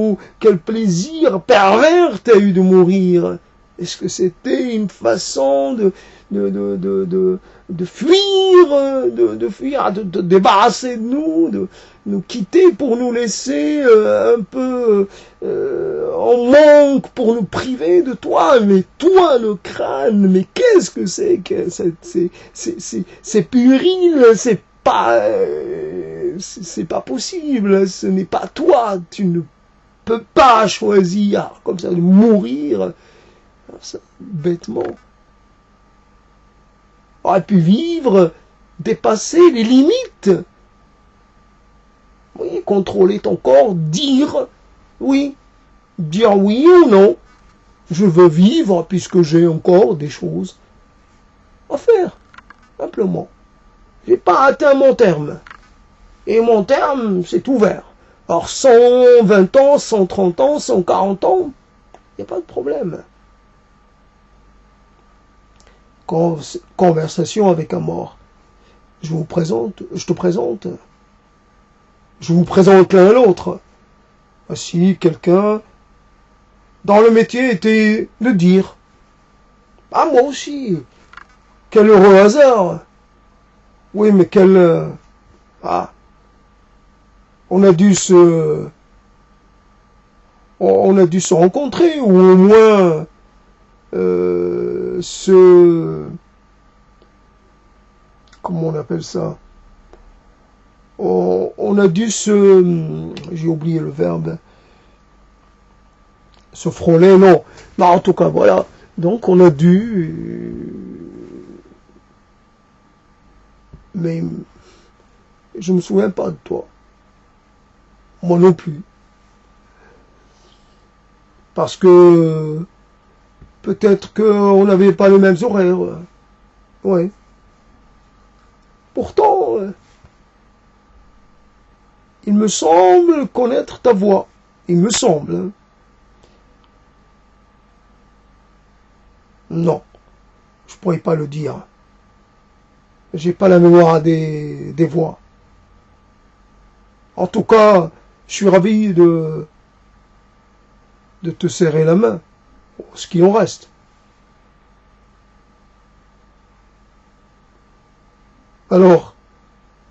pervers t'as eu de mourir? Est-ce que c'était une façon de fuir, de fuir, de te débarrasser de nous quitter pour nous laisser un peu en manque, pour nous priver de toi. Mais toi, le crâne, mais qu'est-ce que c'est que c'est puéril, c'est pas possible, ce n'est pas toi, tu ne peux pas choisir comme ça de mourir ça, bêtement. On aurait pu vivre, dépasser les limites. Oui, contrôler ton corps, dire oui ou non. Je veux vivre puisque j'ai encore des choses à faire, simplement. J'ai pas atteint mon terme. Et mon terme, c'est ouvert. Alors 120 ans, 130 ans, 140 ans, il n'y a pas de problème. Conversation avec un mort. Je te présente, je vous présente l'un à l'autre. Si quelqu'un dans le métier était de dire, ah moi aussi, quel heureux hasard. Oui, mais on a dû se rencontrer, ou au moins comment on appelle ça, on a dû j'ai oublié le verbe, se frôler, non, en tout cas, voilà, donc on a dû, mais je me souviens pas de toi, moi non plus, parce que peut-être qu'on n'avait pas les mêmes horaires. Ouais. Pourtant, il me semble connaître ta voix. Il me semble. Hein. Non, je pourrais pas le dire. J'ai pas la mémoire des voix. En tout cas, je suis ravi de te serrer la main. Ce qu'il en reste. Alors,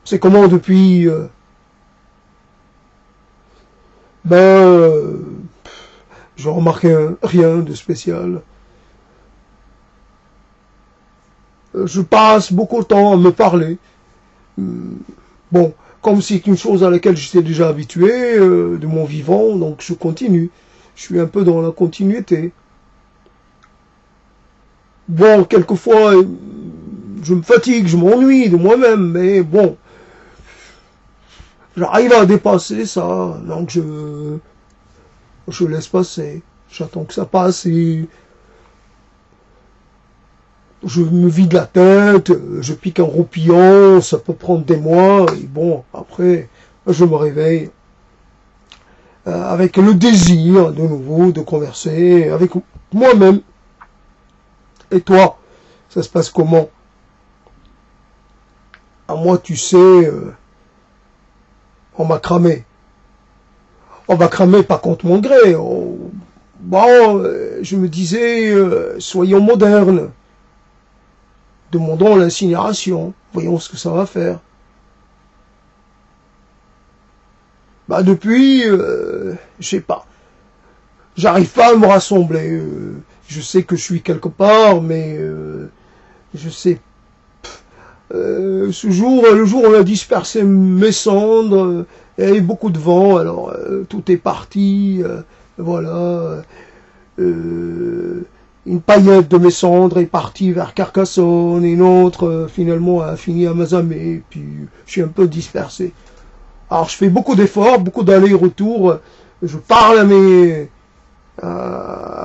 c'est comment depuis je remarquais rien de spécial. Je passe beaucoup de temps à me parler. Bon, comme c'est une chose à laquelle j'étais déjà habitué de mon vivant, donc je continue. Je suis un peu dans la continuité. Bon, quelquefois, je me fatigue, je m'ennuie de moi-même, mais bon, j'arrive à dépasser ça, donc je laisse passer, j'attends que ça passe et je me vide la tête, je pique un roupillon, ça peut prendre des mois, et bon, après, je me réveille avec le désir, de nouveau, de converser avec moi-même. Et toi, ça se passe comment? À moi, tu sais, on m'a cramé. On m'a cramé pas contre mon gré. Je me disais, soyons modernes. Demandons l'incinération. Voyons ce que ça va faire. Depuis, je sais pas. J'arrive pas à me rassembler. Je sais que je suis quelque part, mais je sais. Le jour où on a dispersé mes cendres, il y avait beaucoup de vent, alors tout est parti, voilà. Une paillette de mes cendres est partie vers Carcassonne, et une autre finalement a fini à Mazamet, puis je suis un peu dispersé. Alors je fais beaucoup d'efforts, beaucoup d'allers-retours, je parle à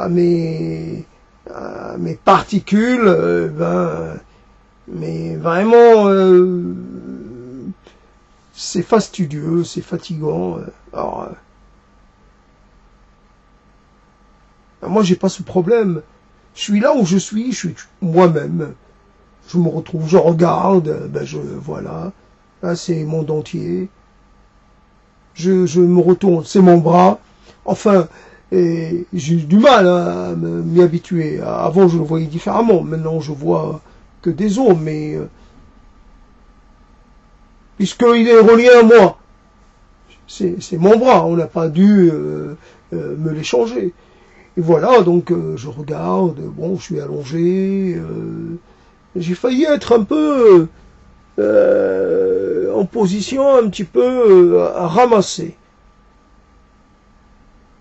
mes particules, mais vraiment, c'est fastidieux, c'est fatigant. Alors, moi, j'ai pas ce problème. Je suis là où je suis moi-même. Je me retrouve, je regarde, voilà. Là, c'est mon dentier. Je me retourne, c'est mon bras. Enfin, j'ai du mal à m'y habituer. Avant, je le voyais différemment. Maintenant, je vois que des os, mais puisqu'il est relié à moi, c'est mon bras, on n'a pas dû me l'échanger. Et voilà, donc je regarde, bon, je suis allongé, j'ai failli être un peu en position un petit peu ramassée.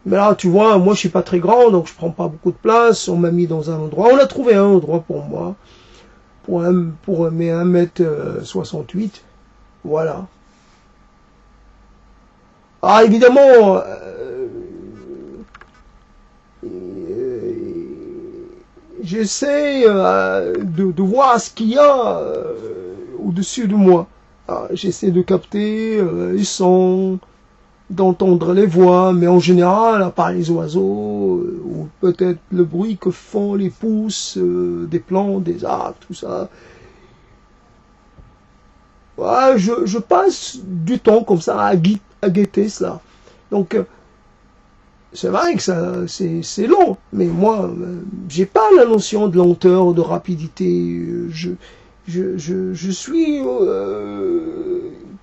Mais là, tu vois, moi je suis pas très grand, donc je prends pas beaucoup de place. On m'a mis dans un endroit. On a trouvé un endroit pour moi, pour mes 1m68. Voilà. Ah, évidemment, j'essaie de voir ce qu'il y a au-dessus de moi. Ah, j'essaie de capter les sons, d'entendre les voix, mais en général, à part les oiseaux, ou peut-être le bruit que font les pousses des plantes, des arbres, tout ça. Ouais, je passe du temps comme ça à guetter cela. Donc, c'est vrai que ça, c'est long, mais moi, j'ai pas la notion de lenteur, de rapidité. Je suis,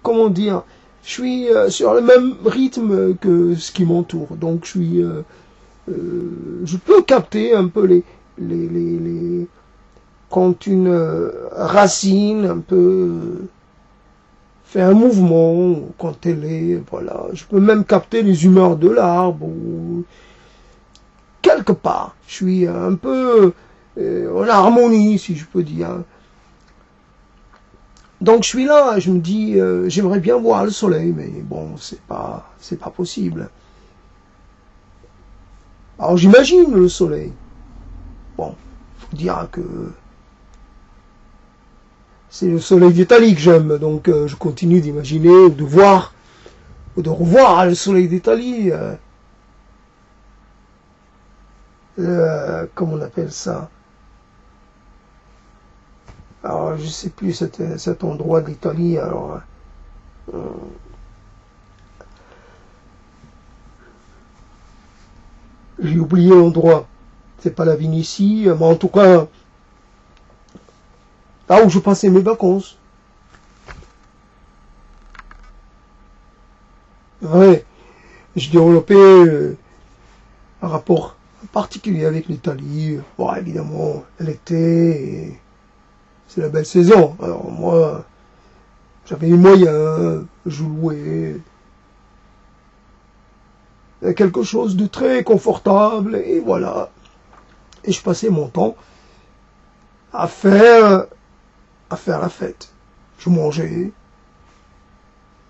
comment dire, je suis sur le même rythme que ce qui m'entoure. Donc, je peux capter un peu quand une racine un peu fait un mouvement, quand elle est, voilà. Je peux même capter les humeurs de l'arbre ou quelque part. Je suis un peu en harmonie, si je peux dire. Donc je suis là, je me dis, j'aimerais bien voir le soleil, mais bon, c'est pas possible. Alors j'imagine le soleil. Bon, faut dire que c'est le soleil d'Italie que j'aime, donc je continue d'imaginer, ou de voir, ou de revoir le soleil d'Italie. Comment on appelle ça? Alors je sais plus cet endroit d'Italie, alors j'ai oublié l'endroit. C'est pas la Vénétie, mais en tout cas, là où je passais mes vacances. Ouais, j'ai développé un rapport particulier avec l'Italie. Bon, évidemment, l'été, c'est la belle saison. Alors moi, j'avais les moyens, je louais quelque chose de très confortable, et voilà. Et je passais mon temps à faire la fête. Je mangeais,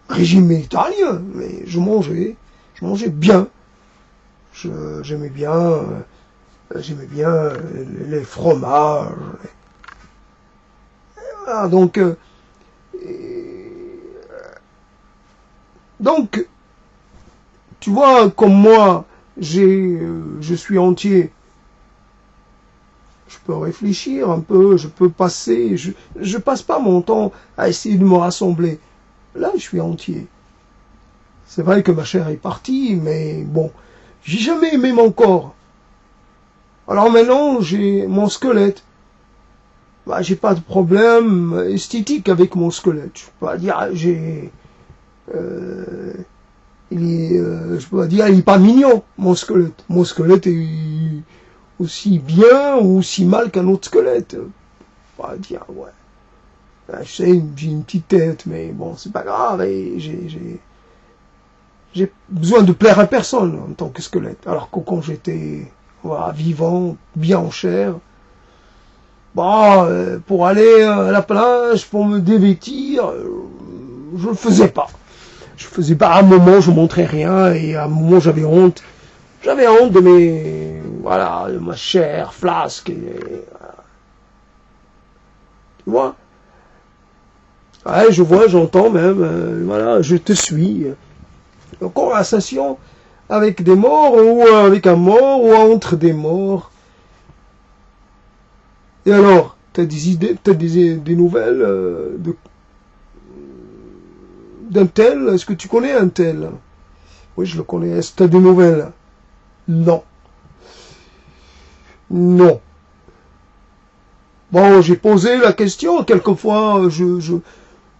régime italien, mais je mangeais bien. J'aimais bien les fromages. Voilà, donc, tu vois, comme moi, je suis entier. Je peux réfléchir un peu, je peux passer, je passe pas mon temps à essayer de me rassembler. Là, je suis entier. C'est vrai que ma chair est partie, mais bon, j'ai jamais aimé mon corps. Alors maintenant, j'ai mon squelette. Bah, j'ai pas de problème esthétique avec mon squelette. Je peux pas dire, je peux pas dire, il est pas mignon, mon squelette. Mon squelette est aussi bien ou aussi mal qu'un autre squelette. Pas dire, ouais. Ben, je sais, j'ai une petite tête, mais bon, c'est pas grave. Et j'ai besoin de plaire à personne en tant que squelette. Alors que quand j'étais voilà, vivant, bien en chair, bon, pour aller à la plage, pour me dévêtir, je le faisais pas. Je faisais pas. À un moment, je montrais rien, et à un moment, j'avais honte. J'avais honte de de ma chair flasque. Tu vois? Ouais, je vois, j'entends même, voilà, je te suis. En conversation avec des morts, ou avec un mort, ou entre des morts. Et alors, t'as des idées, t'as des nouvelles d'un tel? Est-ce que tu connais un tel? Oui, je le connais. Est-ce que t'as des nouvelles? Non. Non. Bon, j'ai posé la question, quelquefois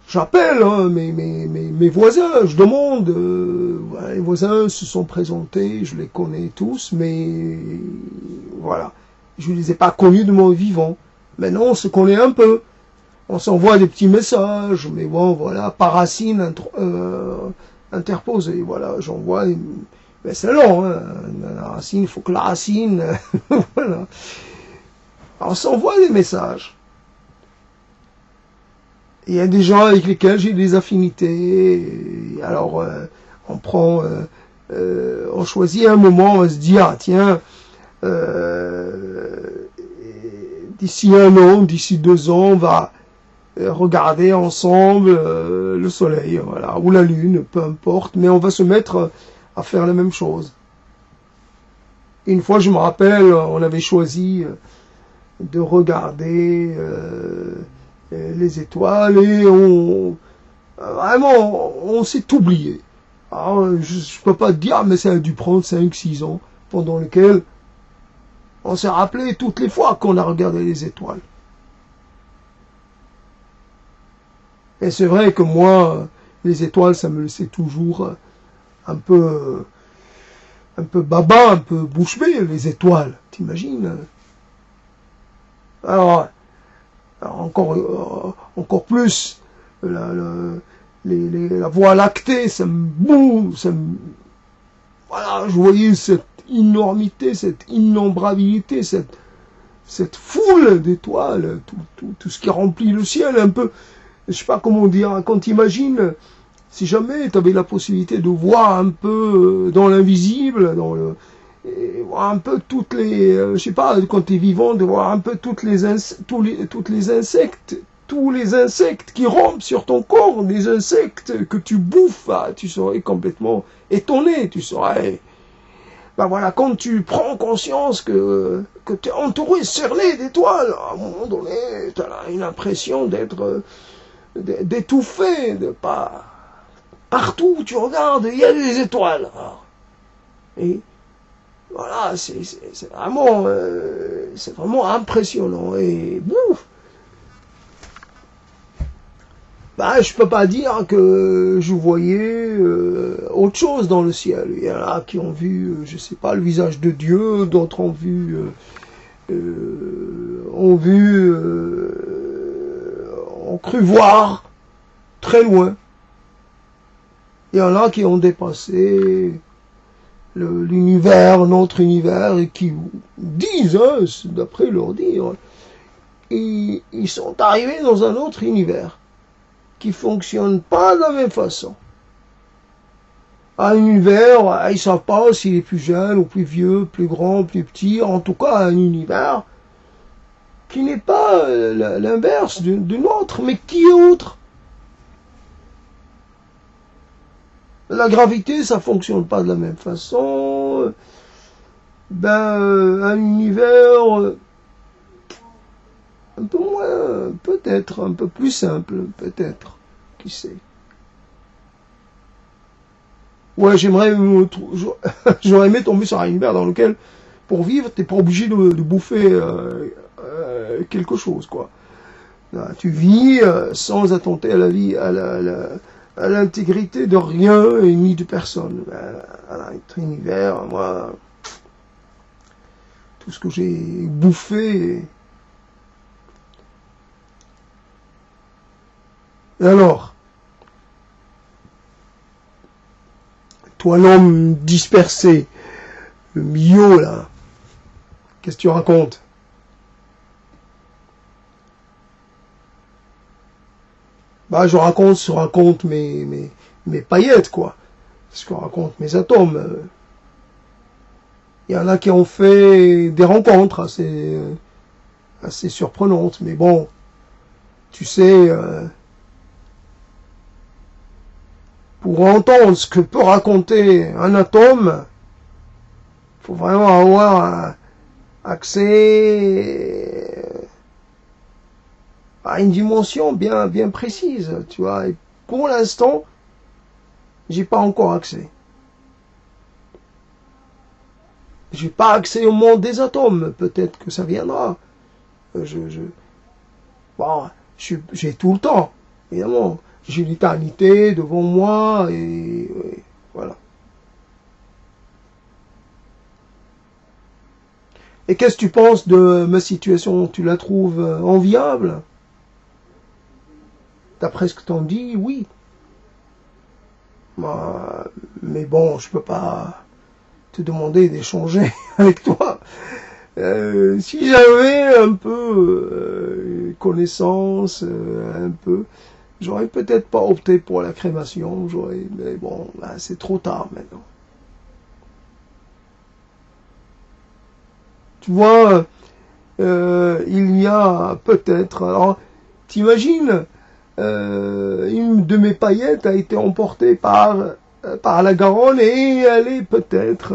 j'appelle hein, mes voisins, je demande, voilà, les voisins se sont présentés, je les connais tous, mais voilà, je ne les ai pas connus de mon vivant. Maintenant, on se connaît un peu, on s'envoie des petits messages, mais bon, voilà, par racine interposée, voilà, j'envoie, mais c'est long, hein, la racine, il faut que la racine, voilà. Alors, on s'envoie des messages. Il y a des gens avec lesquels j'ai des affinités. Et alors, on choisit un moment, on se dit, ah tiens, d'ici 1 an, d'ici 2 ans, on va regarder ensemble le soleil, voilà, ou la lune, peu importe, mais on va se mettre à faire la même chose. Une fois, je me rappelle, on avait choisi de regarder les étoiles et on s'est oublié. Alors, je peux pas te dire, mais ça a dû prendre 5-6 ans pendant lesquels on s'est rappelé toutes les fois qu'on a regardé les étoiles. Et c'est vrai que moi, les étoiles, ça me laissait toujours un peu baba, un peu bouche bée, les étoiles, t'imagines? Alors encore plus, la voie lactée, voilà, je voyais cette énormité, cette innombrabilité, cette foule d'étoiles, tout ce qui remplit le ciel, un peu, je sais pas comment dire, quand t'imagines, si jamais tu avais la possibilité de voir un peu dans l'invisible, et voir un peu toutes les, je sais pas, quand tu es vivant, de voir un peu tous les insectes qui rampent sur ton corps, des insectes que tu bouffes, tu serais complètement étonné, tu serais, ben voilà, quand tu prends conscience que tu es entouré, cerné d'étoiles, à un moment donné, tu as une impression d'étouffer, de pas, partout où tu regardes, il y a des étoiles. Et voilà, c'est vraiment impressionnant. Et bouf, bah, je peux pas dire que je voyais autre chose dans le ciel. Il y en a qui ont vu, je sais pas, le visage de Dieu, d'autres ont vu, ont cru voir très loin. Il y en a qui ont dépassé l'univers, notre univers, et qui disent, hein, d'après leur dire, ils sont arrivés dans un autre univers qui fonctionne pas de la même façon. Un univers, ils savent pas s'il est plus jeune ou plus vieux, plus grand, plus petit, en tout cas un univers qui n'est pas l'inverse du nôtre, mais qui est autre. La gravité, ça fonctionne pas de la même façon. Un univers un peu moins, peut-être, un peu plus simple, peut-être, qui sait. Ouais, j'aurais aimé tomber sur un univers dans lequel, pour vivre, t'es pas obligé de bouffer quelque chose, quoi. Là, tu vis sans attenter à la vie, à l'intégrité de rien et ni de personne. Notre univers, moi, tout ce que j'ai bouffé. Et alors, toi l'homme dispersé, le Mio là, qu'est-ce que tu racontes? Bah, je raconte mes paillettes, quoi. Je raconte mes atomes. Il y en a qui ont fait des rencontres assez surprenantes, mais bon, tu sais, pour entendre ce que peut raconter un atome, il faut vraiment avoir accès à une dimension bien précise, tu vois. Et pour l'instant, j'ai pas encore accès. J'ai pas accès au monde des atomes. Peut-être que ça viendra. Bon, j'ai tout le temps, évidemment. J'ai l'éternité devant moi et voilà. Et qu'est-ce que tu penses de ma situation? Tu la trouves enviable? D'après ce que t'en dis, oui. Mais bon, je peux pas te demander d'échanger avec toi. Si j'avais un peu connaissance, un peu, j'aurais peut-être pas opté pour la crémation, mais bon, là, c'est trop tard maintenant. Tu vois, il y a peut-être, alors, t'imagines, une de mes paillettes a été emportée par la Garonne et elle est peut-être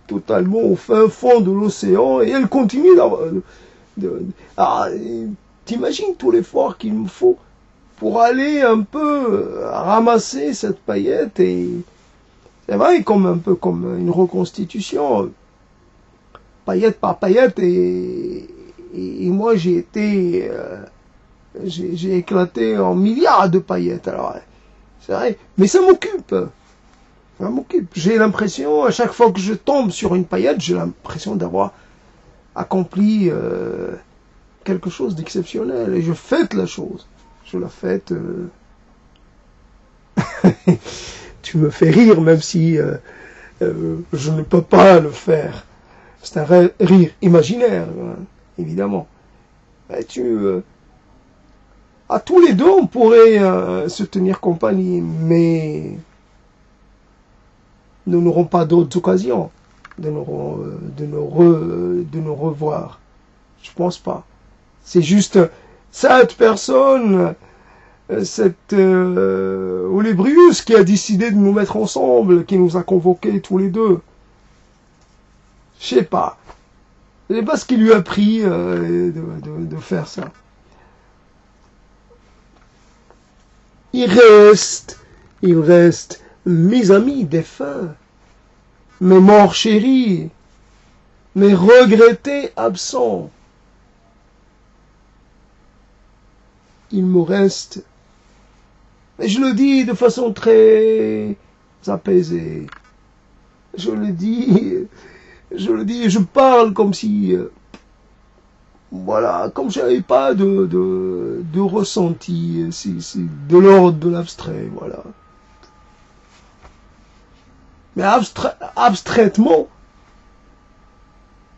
totalement au fin fond de l'océan et elle continue alors, t'imagines tout l'effort qu'il me faut pour aller un peu ramasser cette paillette et c'est vrai comme un peu comme une reconstitution paillette par paillette et moi j'ai été j'ai éclaté en milliards de paillettes alors c'est vrai mais ça m'occupe. J'ai l'impression, à chaque fois que je tombe sur une paillette, j'ai l'impression d'avoir accompli quelque chose d'exceptionnel. Et je fête la chose. Je la fête. Tu me fais rire, même si je ne peux pas le faire. C'est un rire imaginaire, hein, évidemment. Et à tous les deux, on pourrait se tenir compagnie, mais nous n'aurons pas d'autres occasions de nous revoir. Je pense pas. C'est juste cette personne, cette Olébrius qui a décidé de nous mettre ensemble, qui nous a convoqués tous les deux. Je sais pas. Je sais pas ce qui lui a pris de faire ça. Il reste mes amis défunts, mes morts chéris, mes regrettés absents. Il me reste, mais je le dis de façon très apaisée, je le dis, je parle comme si, voilà, comme j'avais pas de ressenti, c'est de l'ordre de l'abstrait, voilà. Mais abstraitement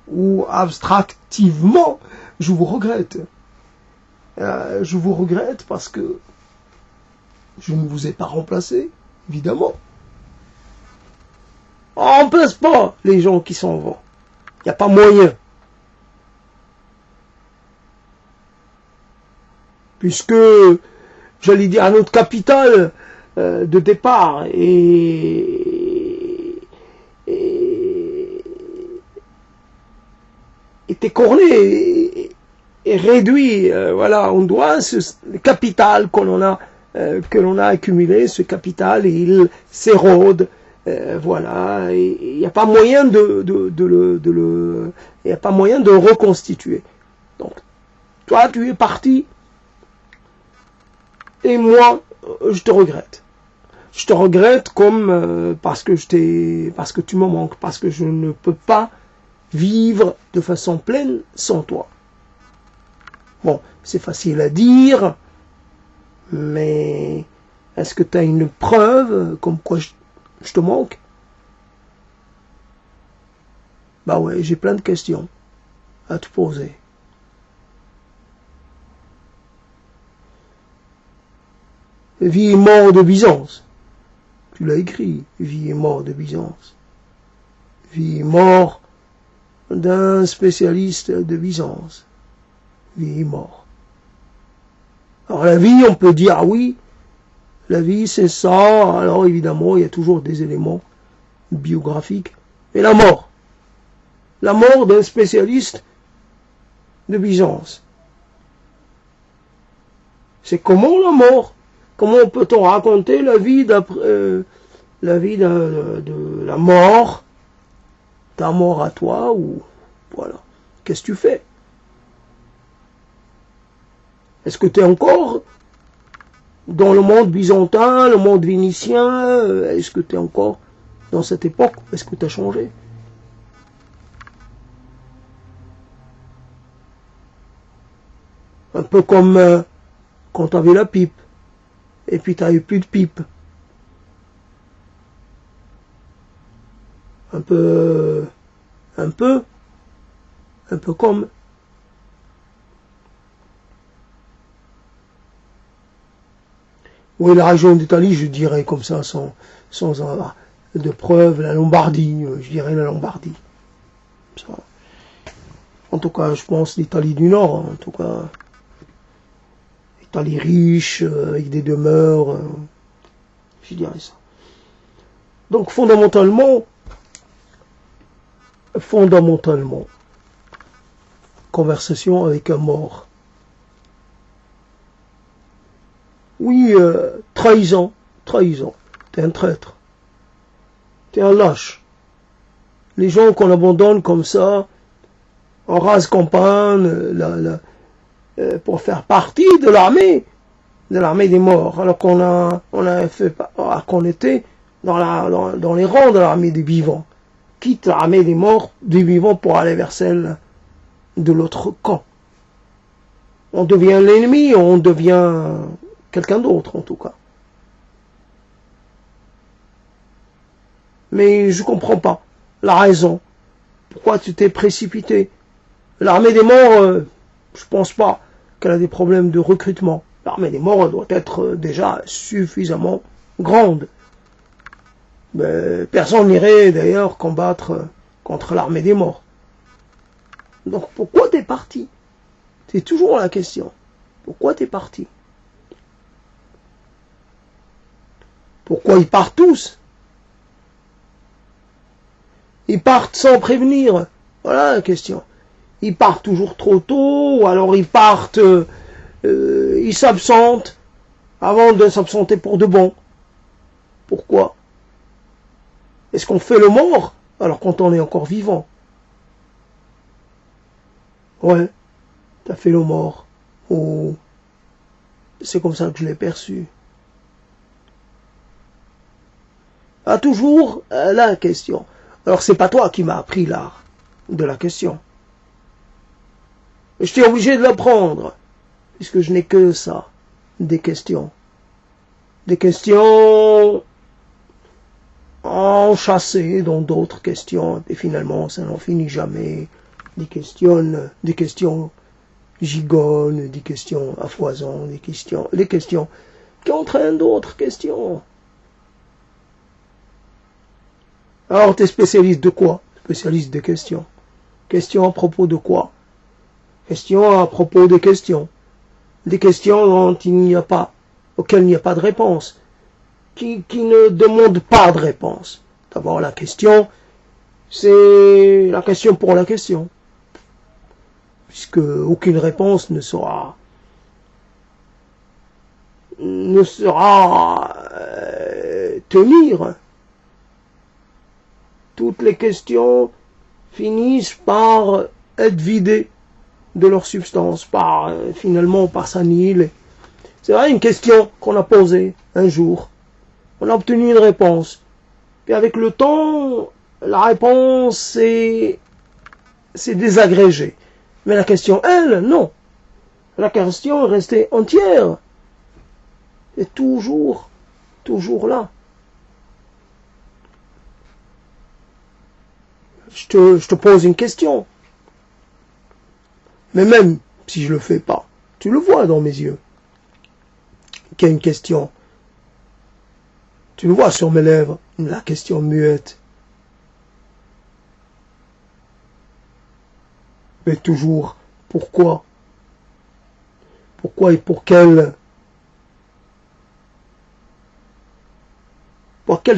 ou abstractivement, je vous regrette. Je vous regrette parce que je ne vous ai pas remplacé, évidemment. On ne remplace pas les gens qui s'en vont. Il n'y a pas moyen. Puisque, j'allais dire, notre capital de départ était corné et réduit. Voilà, on doit le capital que l'on a accumulé, ce capital, il s'érode. Voilà, il n'y a pas moyen il n'y a pas moyen de reconstituer. Donc, toi, tu es parti, et moi, je te regrette. Je te regrette comme parce que tu me manques, parce que je ne peux pas vivre de façon pleine sans toi. Bon, c'est facile à dire, mais est-ce que tu as une preuve comme quoi je te manque? Bah ouais, j'ai plein de questions à te poser. Vie et mort de Byzance. Tu l'as écrit, vie et mort de Byzance. Vie et mort d'un spécialiste de Byzance. Vie et mort. Alors la vie, on peut dire, ah oui, la vie c'est ça, alors évidemment, il y a toujours des éléments biographiques. Et la mort d'un spécialiste de Byzance. C'est comment la mort? Comment peut-on raconter la vie de la mort, ta mort à toi, ou voilà. Qu'est-ce que tu fais? Est-ce que tu es encore dans le monde byzantin, le monde vénitien? Est-ce que tu es encore dans cette époque? Est-ce que tu as changé? Un peu comme quand tu avais la pipe, et puis tu n'avais plus de pipe. Un peu comme. Oui, la région d'Italie, je dirais comme ça, sans avoir de preuves, la Lombardie, je dirais la Lombardie. Ça. En tout cas, je pense l'Italie du Nord, en tout cas. Italie riche, avec des demeures, je dirais ça. Donc fondamentalement, conversation avec un mort. Oui, trahison, t'es un traître, t'es un lâche. Les gens qu'on abandonne comme ça, en rase campagne, pour faire partie de l'armée des morts, alors qu'on était dans les rangs de l'armée des vivants. Quitte l'armée des morts, des vivants, pour aller vers celle de l'autre camp. On devient l'ennemi, on devient quelqu'un d'autre en tout cas. Mais je comprends pas la raison. Pourquoi tu t'es précipité? L'armée des morts, je pense pas qu'elle a des problèmes de recrutement. L'armée des morts doit être déjà suffisamment grande. Mais personne n'irait d'ailleurs combattre contre l'armée des morts. Donc pourquoi t'es parti? C'est toujours la question. Pourquoi t'es parti? Pourquoi ils partent tous? Ils partent sans prévenir. Voilà la question. Ils partent toujours trop tôt, ou alors ils partent, ils s'absentent avant de s'absenter pour de bon. Pourquoi? Est-ce qu'on fait le mort alors quand on est encore vivant? Ouais, t'as fait le mort. Oh, c'est comme ça que je l'ai perçu. Ah, toujours la question. Alors c'est pas toi qui m'as appris l'art de la question. Je t'ai obligé de l'apprendre, puisque je n'ai que ça, des questions. Des questions enchâssées dans d'autres questions, et finalement ça n'en finit jamais. Des questions gigones, des questions à foison, des questions qui entraînent d'autres questions. Alors, t'es spécialiste de quoi? Spécialiste de questions. Questions à propos de quoi? Questions à propos des questions. Des questions auxquelles il n'y a pas de réponse. Qui ne demandent pas de réponse. D'abord, la question, c'est la question pour la question. Puisque aucune réponse ne sera tenir. Toutes les questions finissent par être vidées de leur substance, finalement par s'annihiler. C'est vrai, une question qu'on a posée un jour, on a obtenu une réponse. Puis avec le temps, la réponse s'est désagrégée. Mais la question, elle, non. La question est restée entière. Et toujours là. Je te pose une question. Mais même si je le fais pas, tu le vois dans mes yeux qu'il y a une question. Tu le vois sur mes lèvres, la question muette. Mais toujours, pourquoi? Pourquoi et pour quelle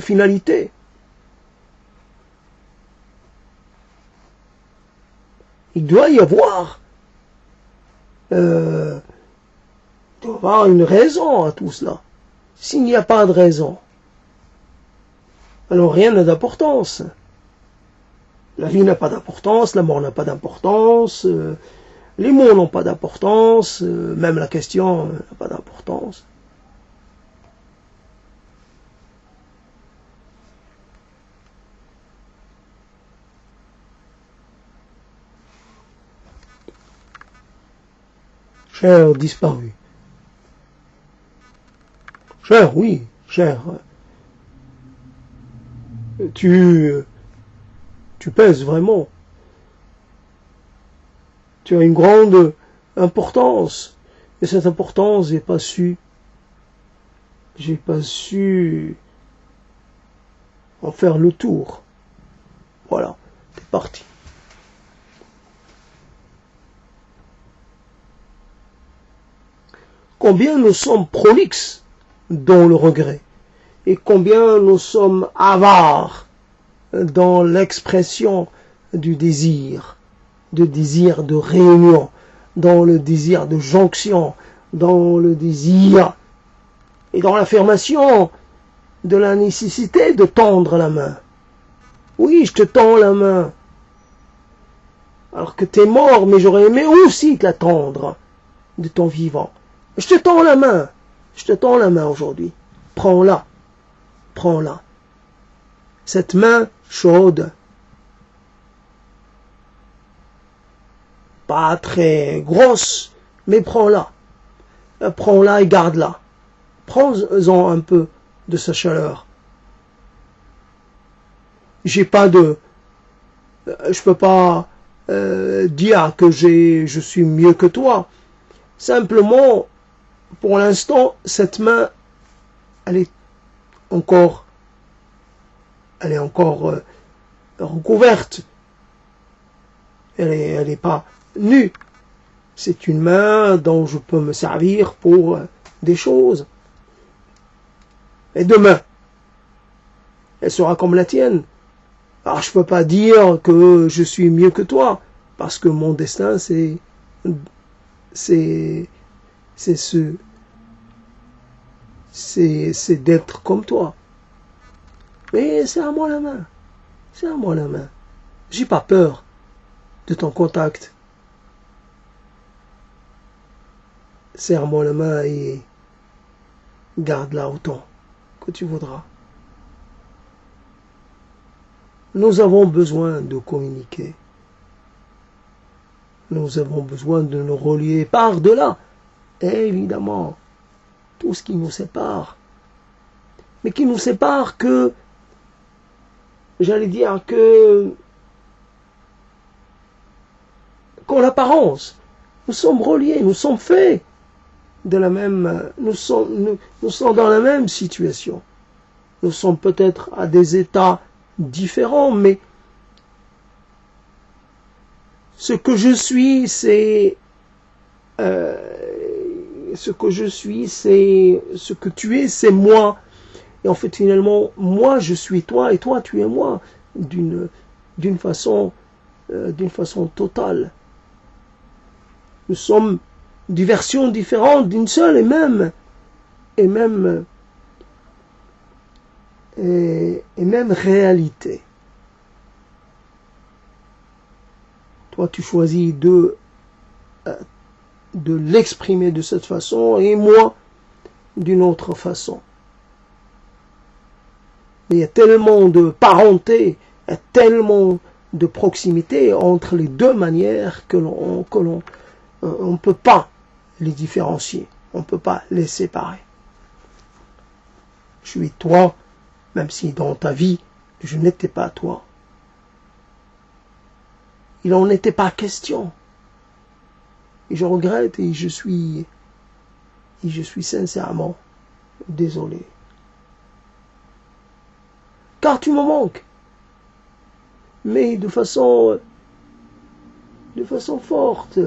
finalité? Il doit y avoir une raison à tout cela. S'il n'y a pas de raison, alors rien n'a d'importance. La vie n'a pas d'importance, la mort n'a pas d'importance, Les mots n'ont pas d'importance, même la question n'a pas d'importance. Cher disparu. Cher, oui, cher. Tu pèses vraiment. Tu as une grande importance. Et cette importance, j'ai pas su en faire le tour. Voilà, c'est parti. Combien nous sommes prolixes dans le regret et combien nous sommes avares dans l'expression du désir de réunion, dans le désir de jonction, dans le désir et dans l'affirmation de la nécessité de tendre la main. Oui, je te tends la main. Alors que t'es mort, mais j'aurais aimé aussi te la tendre de ton vivant. Je te tends la main. Je te tends la main aujourd'hui. Prends-la. Prends-la. Cette main chaude. Pas très grosse, mais prends-la. Prends-la et garde-la. Prends-en un peu de sa chaleur. Je peux pas dire que je suis mieux que toi. Simplement, pour l'instant, cette main, elle est encore recouverte. Elle est pas nue. C'est une main dont je peux me servir pour des choses. Et demain, elle sera comme la tienne. Alors je peux pas dire que je suis mieux que toi, parce que mon destin c'est d'être comme toi. Mais c'est à moi la main. C'est à moi la main. J'ai pas peur de ton contact. Serre-moi la main et garde-la autant que tu voudras. Nous avons besoin de communiquer. Nous avons besoin de nous relier par-delà, évidemment, tout ce qui nous sépare. Mais qui nous sépare que, qu'en apparence, nous sommes reliés, nous sommes faits de la même, nous sommes dans la même situation. Nous sommes peut-être à des états différents, mais ce que je suis, c'est ce que tu es, c'est moi. Et en fait, finalement, moi, je suis toi et toi, tu es moi, d'une façon totale. Nous sommes des versions différentes d'une seule et même réalité. Toi, tu choisis de l'exprimer de cette façon et moi d'une autre façon. Mais il y a tellement de parenté, il y a tellement de proximité entre les deux manières que l'on ne peut pas les différencier, on ne peut pas les séparer. Je suis toi, même si dans ta vie, je n'étais pas toi. Il n'en était pas question. Et je regrette et je suis sincèrement désolé. Car tu me manques. Mais de façon forte.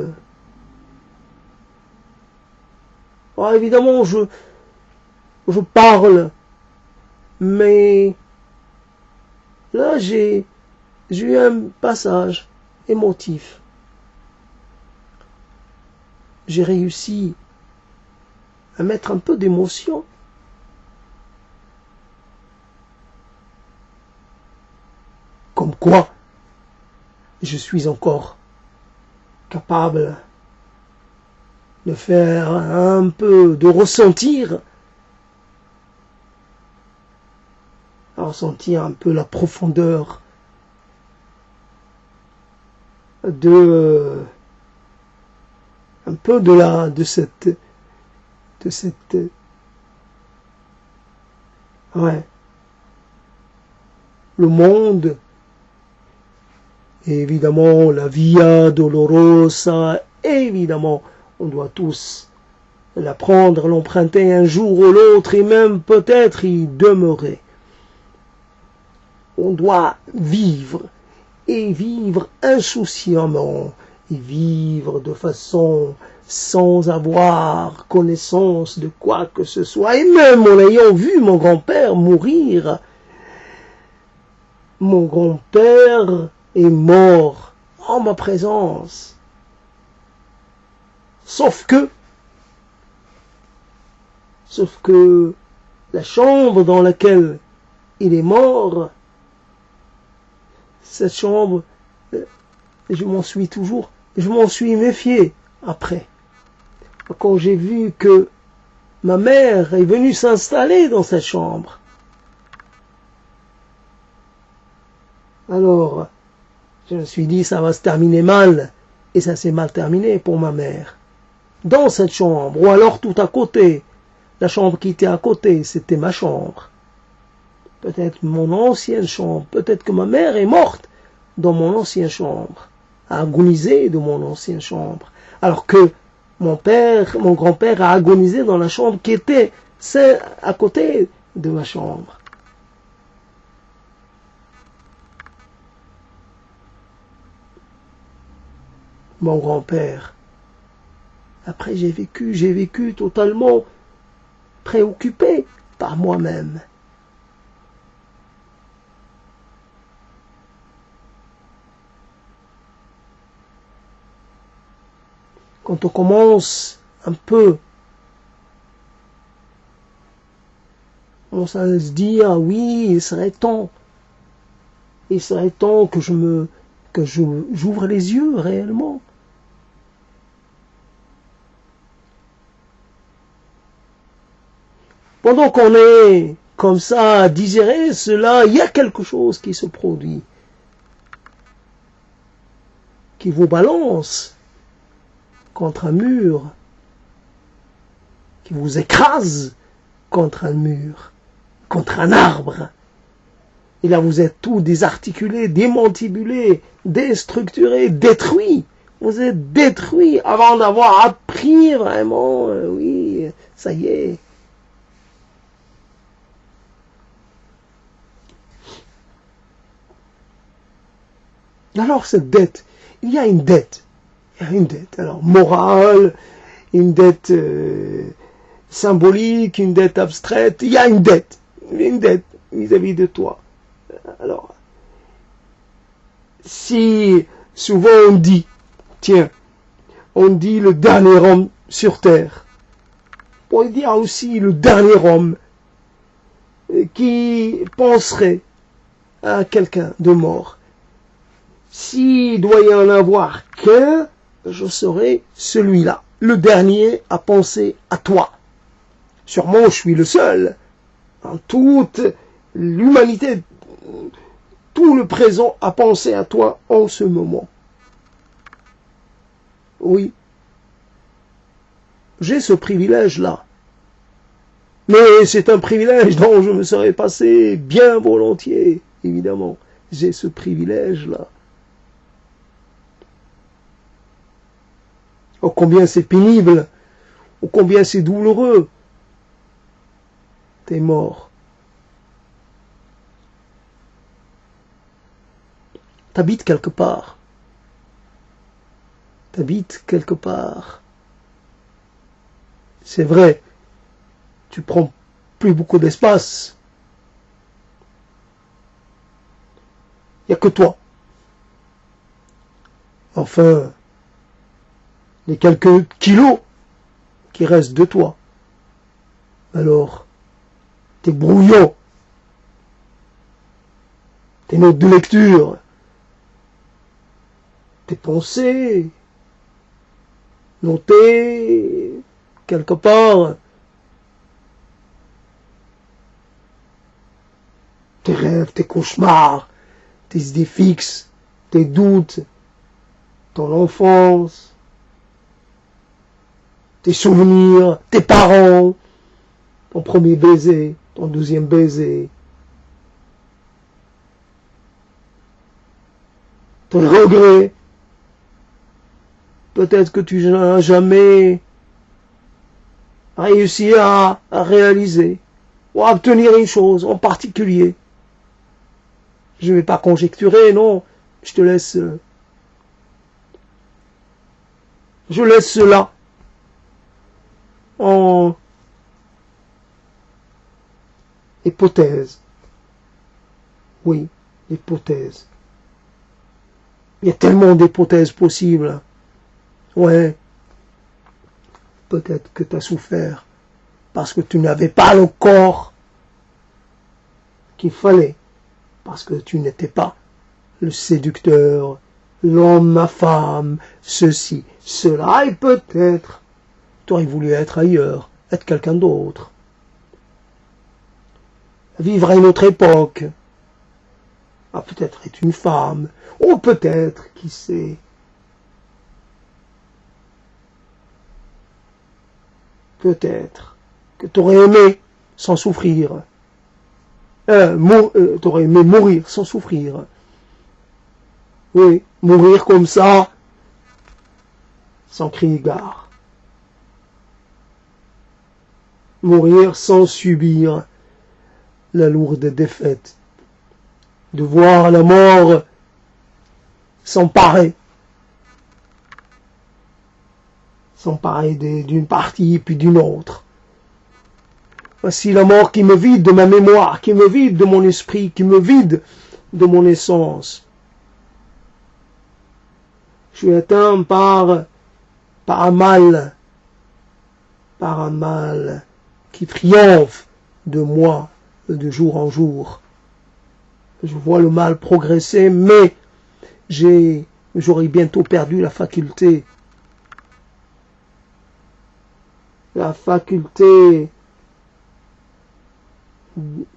Alors évidemment, je parle, mais là j'ai eu un passage émotif. J'ai réussi à mettre un peu d'émotion. Comme quoi, je suis encore capable de faire un peu, de ressentir un peu la profondeur de un peu de cette ouais, le monde, et évidemment la Via Dolorosa, évidemment on doit tous l'apprendre, l'emprunter un jour ou l'autre, et même peut-être y demeurer. On doit vivre, et vivre insouciamment, et vivre de façon sans avoir connaissance de quoi que ce soit. Et même en ayant vu mon grand-père mourir, mon grand-père est mort en ma présence. Sauf que la chambre dans laquelle il est mort, cette chambre, je m'en suis méfié après. Quand j'ai vu que ma mère est venue s'installer dans cette chambre. Alors, je me suis dit, ça va se terminer mal. Et ça s'est mal terminé pour ma mère. Dans cette chambre, ou alors tout à côté. La chambre qui était à côté, c'était ma chambre. Peut-être mon ancienne chambre. Peut-être que ma mère est morte dans mon ancienne chambre. A agonisé de mon ancienne chambre. Alors que mon grand-père a agonisé dans la chambre qui était à côté de ma chambre. Mon grand-père. Après, j'ai vécu totalement préoccupé par moi-même. Quand on commence un peu, on se dit, ah oui, il serait temps que j'ouvre les yeux réellement. Pendant qu'on est comme ça à digérer cela, il y a quelque chose qui se produit, qui vous balance contre un mur, qui vous écrase contre un mur, contre un arbre. Et là, vous êtes tout désarticulé, démantibulé, déstructuré, détruit. Vous êtes détruit avant d'avoir appris vraiment, oui, ça y est. Alors cette dette, il y a une dette. Alors morale, une dette symbolique, une dette abstraite. Il y a une dette vis-à-vis de toi. Alors, si souvent on dit le dernier homme sur terre, on pourrait dire aussi le dernier homme qui penserait à quelqu'un de mort. S'il doit y en avoir qu'un, je serai celui-là, le dernier à penser à toi. Sûrement, je suis le seul. Dans toute l'humanité, tout le présent à penser à toi en ce moment. Oui. J'ai ce privilège-là. Mais c'est un privilège dont je me serais passé bien volontiers, évidemment. J'ai ce privilège-là. Oh, combien c'est pénible, oh, combien c'est douloureux. T'es mort. T'habites quelque part. C'est vrai, tu prends plus beaucoup d'espace. Il n'y a que toi. Enfin, les quelques kilos qui restent de toi. Alors, tes brouillons, tes notes de lecture, tes pensées, noter quelque part tes rêves, tes cauchemars, tes idées fixes, tes doutes, ton enfance, tes souvenirs, tes parents, ton premier baiser, ton deuxième baiser, ton regret. Peut-être que tu n'as jamais réussi à réaliser ou à obtenir une chose en particulier. Je ne vais pas conjecturer, non, je laisse cela en hypothèse. Oui, hypothèse. Il y a tellement d'hypothèses possibles. Ouais, peut-être que tu as souffert parce que tu n'avais pas le corps qu'il fallait, parce que tu n'étais pas le séducteur, l'homme, ma femme, ceci, cela, et peut-être tu aurais voulu être ailleurs, être quelqu'un d'autre, vivre à une autre époque, peut-être être une femme, ou peut-être, qui sait, peut-être que tu aurais aimé sans souffrir. T'aurais aimé mourir sans souffrir. Oui, mourir comme ça, sans crier gare. Mourir sans subir la lourde défaite. De voir la mort s'emparer d'une partie puis d'une autre. Voici la mort qui me vide de ma mémoire, qui me vide de mon esprit, qui me vide de mon essence. Je suis atteint par un mal qui triomphe de moi de jour en jour. Je vois le mal progresser, mais j'aurai bientôt perdu la faculté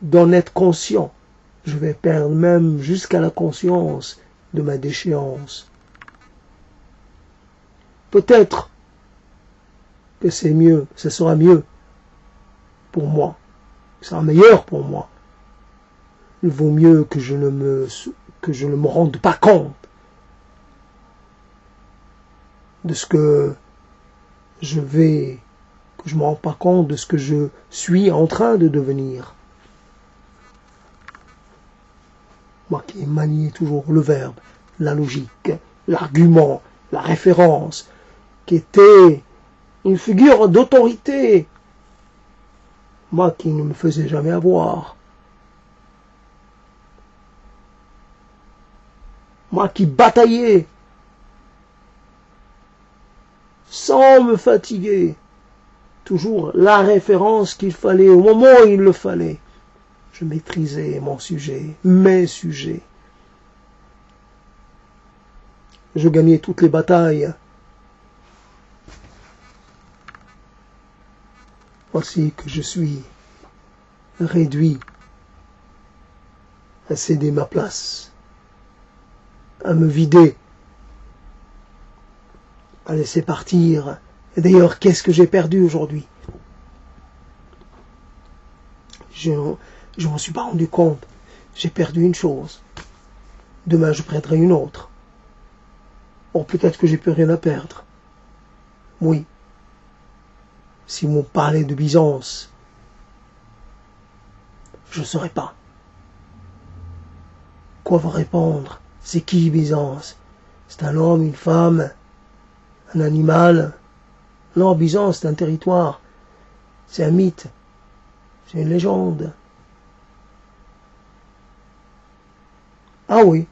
d'en être conscient. Je vais perdre même jusqu'à la conscience de ma déchéance. Peut-être que c'est mieux, ce sera mieux pour moi, ce sera meilleur pour moi. Il vaut mieux que je ne me rende pas compte de ce que je me rends pas compte de ce que je suis en train de devenir. Moi qui manie toujours le verbe, la logique, l'argument, la référence, qui était une figure d'autorité, moi qui ne me faisais jamais avoir, moi qui bataillais sans me fatiguer, toujours la référence qu'il fallait au moment où il le fallait. Je maîtrisais mon sujet, mes sujets. Je gagnais toutes les batailles. Voici que je suis réduit à céder ma place, à me vider, à laisser partir. Et d'ailleurs, qu'est-ce que j'ai perdu aujourd'hui? Je ne m'en suis pas rendu compte. J'ai perdu une chose. Demain, je perdrai une autre. Or, peut-être que j'ai plus rien à perdre. Oui. Si vous me parlez de Byzance, je ne saurais pas quoi vous répondre. C'est qui Byzance? C'est un homme, une femme, un animal? Non, Byzance, c'est un territoire. C'est un mythe. C'est une légende. Ah oui.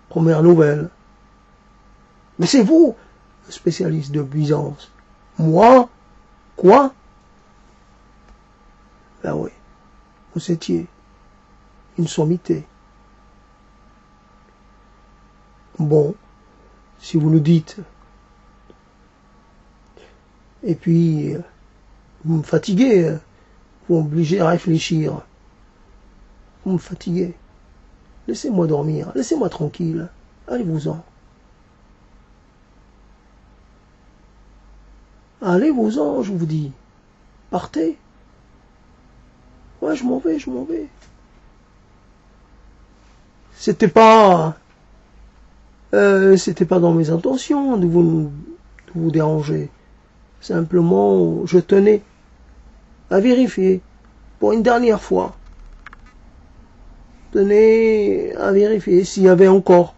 Première nouvelle. Mais c'est vous, le spécialiste de Byzance. Moi? Quoi? Ben oui. Vous étiez une sommité. Bon, si vous le dites, Et puis, vous me fatiguez, vous m'obligez à réfléchir. Vous me fatiguez. Laissez-moi dormir, laissez-moi tranquille. Allez-vous-en. Allez-vous-en, je vous dis. Partez. Ouais, je m'en vais, je m'en vais. C'était pas dans mes intentions de vous déranger. Simplement, je tenais à vérifier pour une dernière fois. Tenez à vérifier s'il y avait encore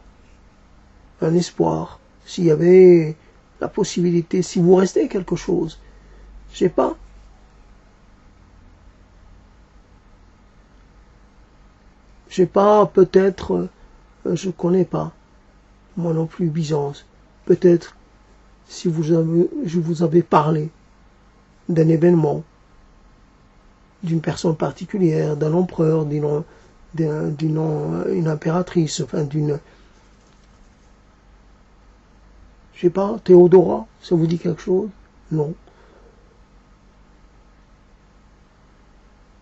un espoir, s'il y avait la possibilité, si vous restez quelque chose. Je sais pas. Je sais pas, peut-être, je connais pas. Moi non plus, Byzance. Peut-être, si je vous avais parlé d'un événement, d'une personne particulière, d'un empereur, d'une impératrice, enfin d'une... Je sais pas, Théodora, ça vous dit quelque chose? Non.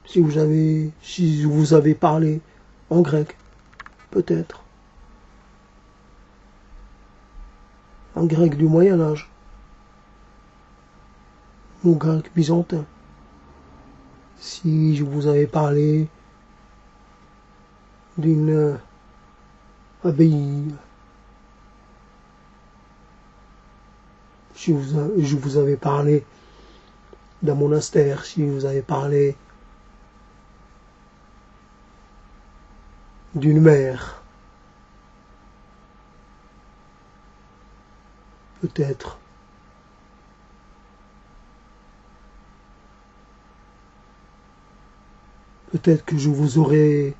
Si vous avez parlé en grec, peut-être. En grec du Moyen-Âge. Ou grec byzantin. Si je vous avais parlé d'une abbaye, si je vous avais parlé d'un monastère, si je vous avais parlé d'une mer, peut-être. Peut-être que je vous aurais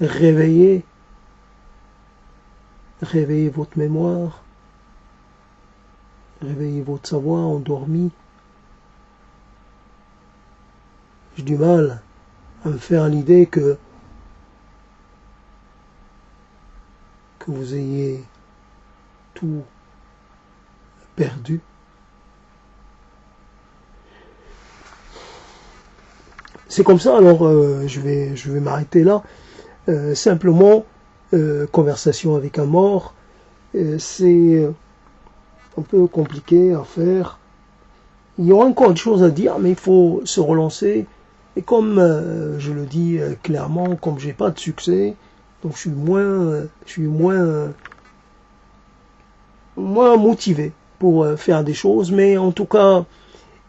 réveillé votre mémoire, réveillé votre savoir endormi. J'ai du mal à me faire l'idée que vous ayez tout perdu. C'est comme ça, alors je vais m'arrêter là. Simplement, conversation avec un mort, c'est un peu compliqué à faire. Il y aura encore des choses à dire, mais il faut se relancer. Et comme je le dis clairement, comme j'ai pas de succès, donc je suis moins motivé pour faire des choses. Mais en tout cas,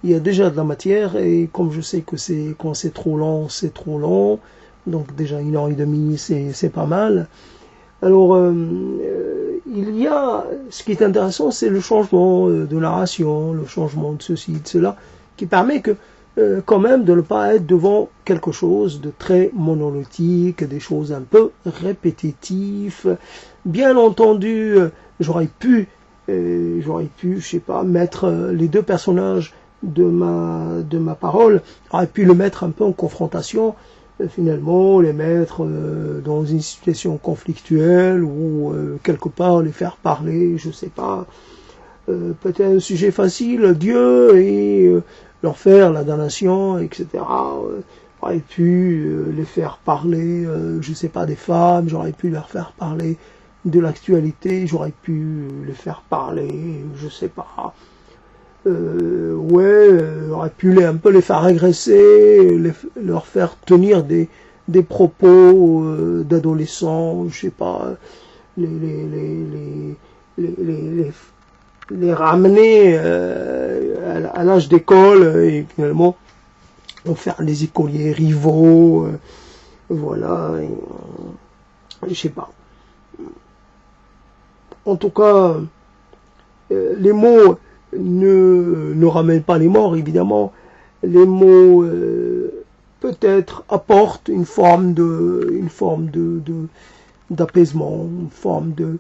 il y a déjà de la matière, et comme je sais que quand c'est trop long, c'est trop long. Donc déjà 1h30, c'est pas mal. Alors, il y a, ce qui est intéressant, c'est le changement de narration, le changement de ceci, de cela, qui permet que, quand même, de ne pas être devant quelque chose de très monolithique, des choses un peu répétitives. Bien entendu, j'aurais pu, je sais pas, mettre les deux personnages de ma parole, j'aurais pu le mettre un peu en confrontation, finalement les mettre dans une situation conflictuelle ou quelque part les faire parler, je sais pas, peut-être un sujet facile, Dieu, et leur faire la damnation, etc. J'aurais pu les faire parler, je sais pas, des femmes, j'aurais pu leur faire parler de l'actualité, j'aurais pu les faire parler, je sais pas, j'aurais pu un peu les faire agresser, leur faire tenir des propos d'adolescents, je sais pas, les ramener à l'âge d'école, et finalement en faire des écoliers rivaux, voilà, je sais pas. En tout cas, les mots ne ramènent pas les morts, évidemment. Les mots peut-être apportent une forme d'apaisement, une forme de...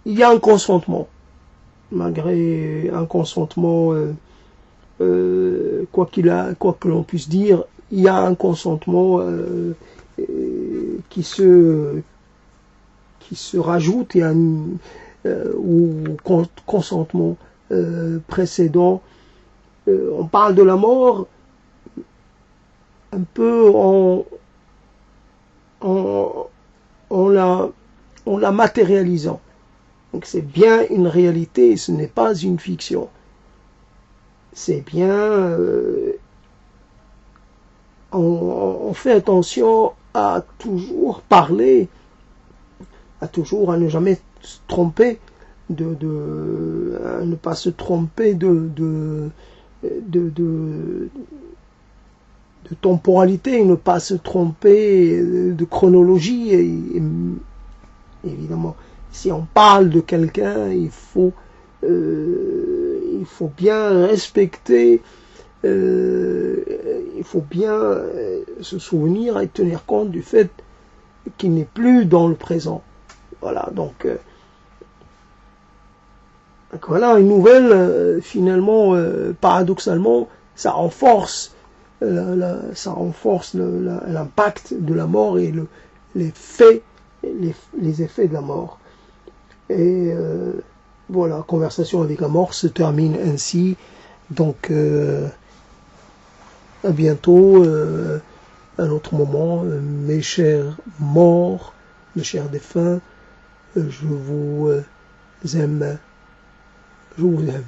Il y a un consentement, malgré un consentement, quoi que l'on puisse dire, il y a un consentement qui se rajoute, ou consentement précédents, on parle de la mort un peu en la matérialisant. Donc c'est bien une réalité, ce n'est pas une fiction. C'est bien... on fait attention à toujours parler, à ne jamais se tromper, à ne pas se tromper de temporalité, ne pas se tromper de chronologie. Et évidemment, si on parle de quelqu'un, il faut bien respecter, il faut bien se souvenir et tenir compte du fait qu'il n'est plus dans le présent. Voilà, donc voilà, une nouvelle, finalement, paradoxalement, ça renforce l'impact de la mort et les effets de la mort. Et voilà, conversation avec la mort se termine ainsi. Donc, à bientôt, à un autre moment, mes chers morts, mes chers défunts, je vous aime. Je vous aime.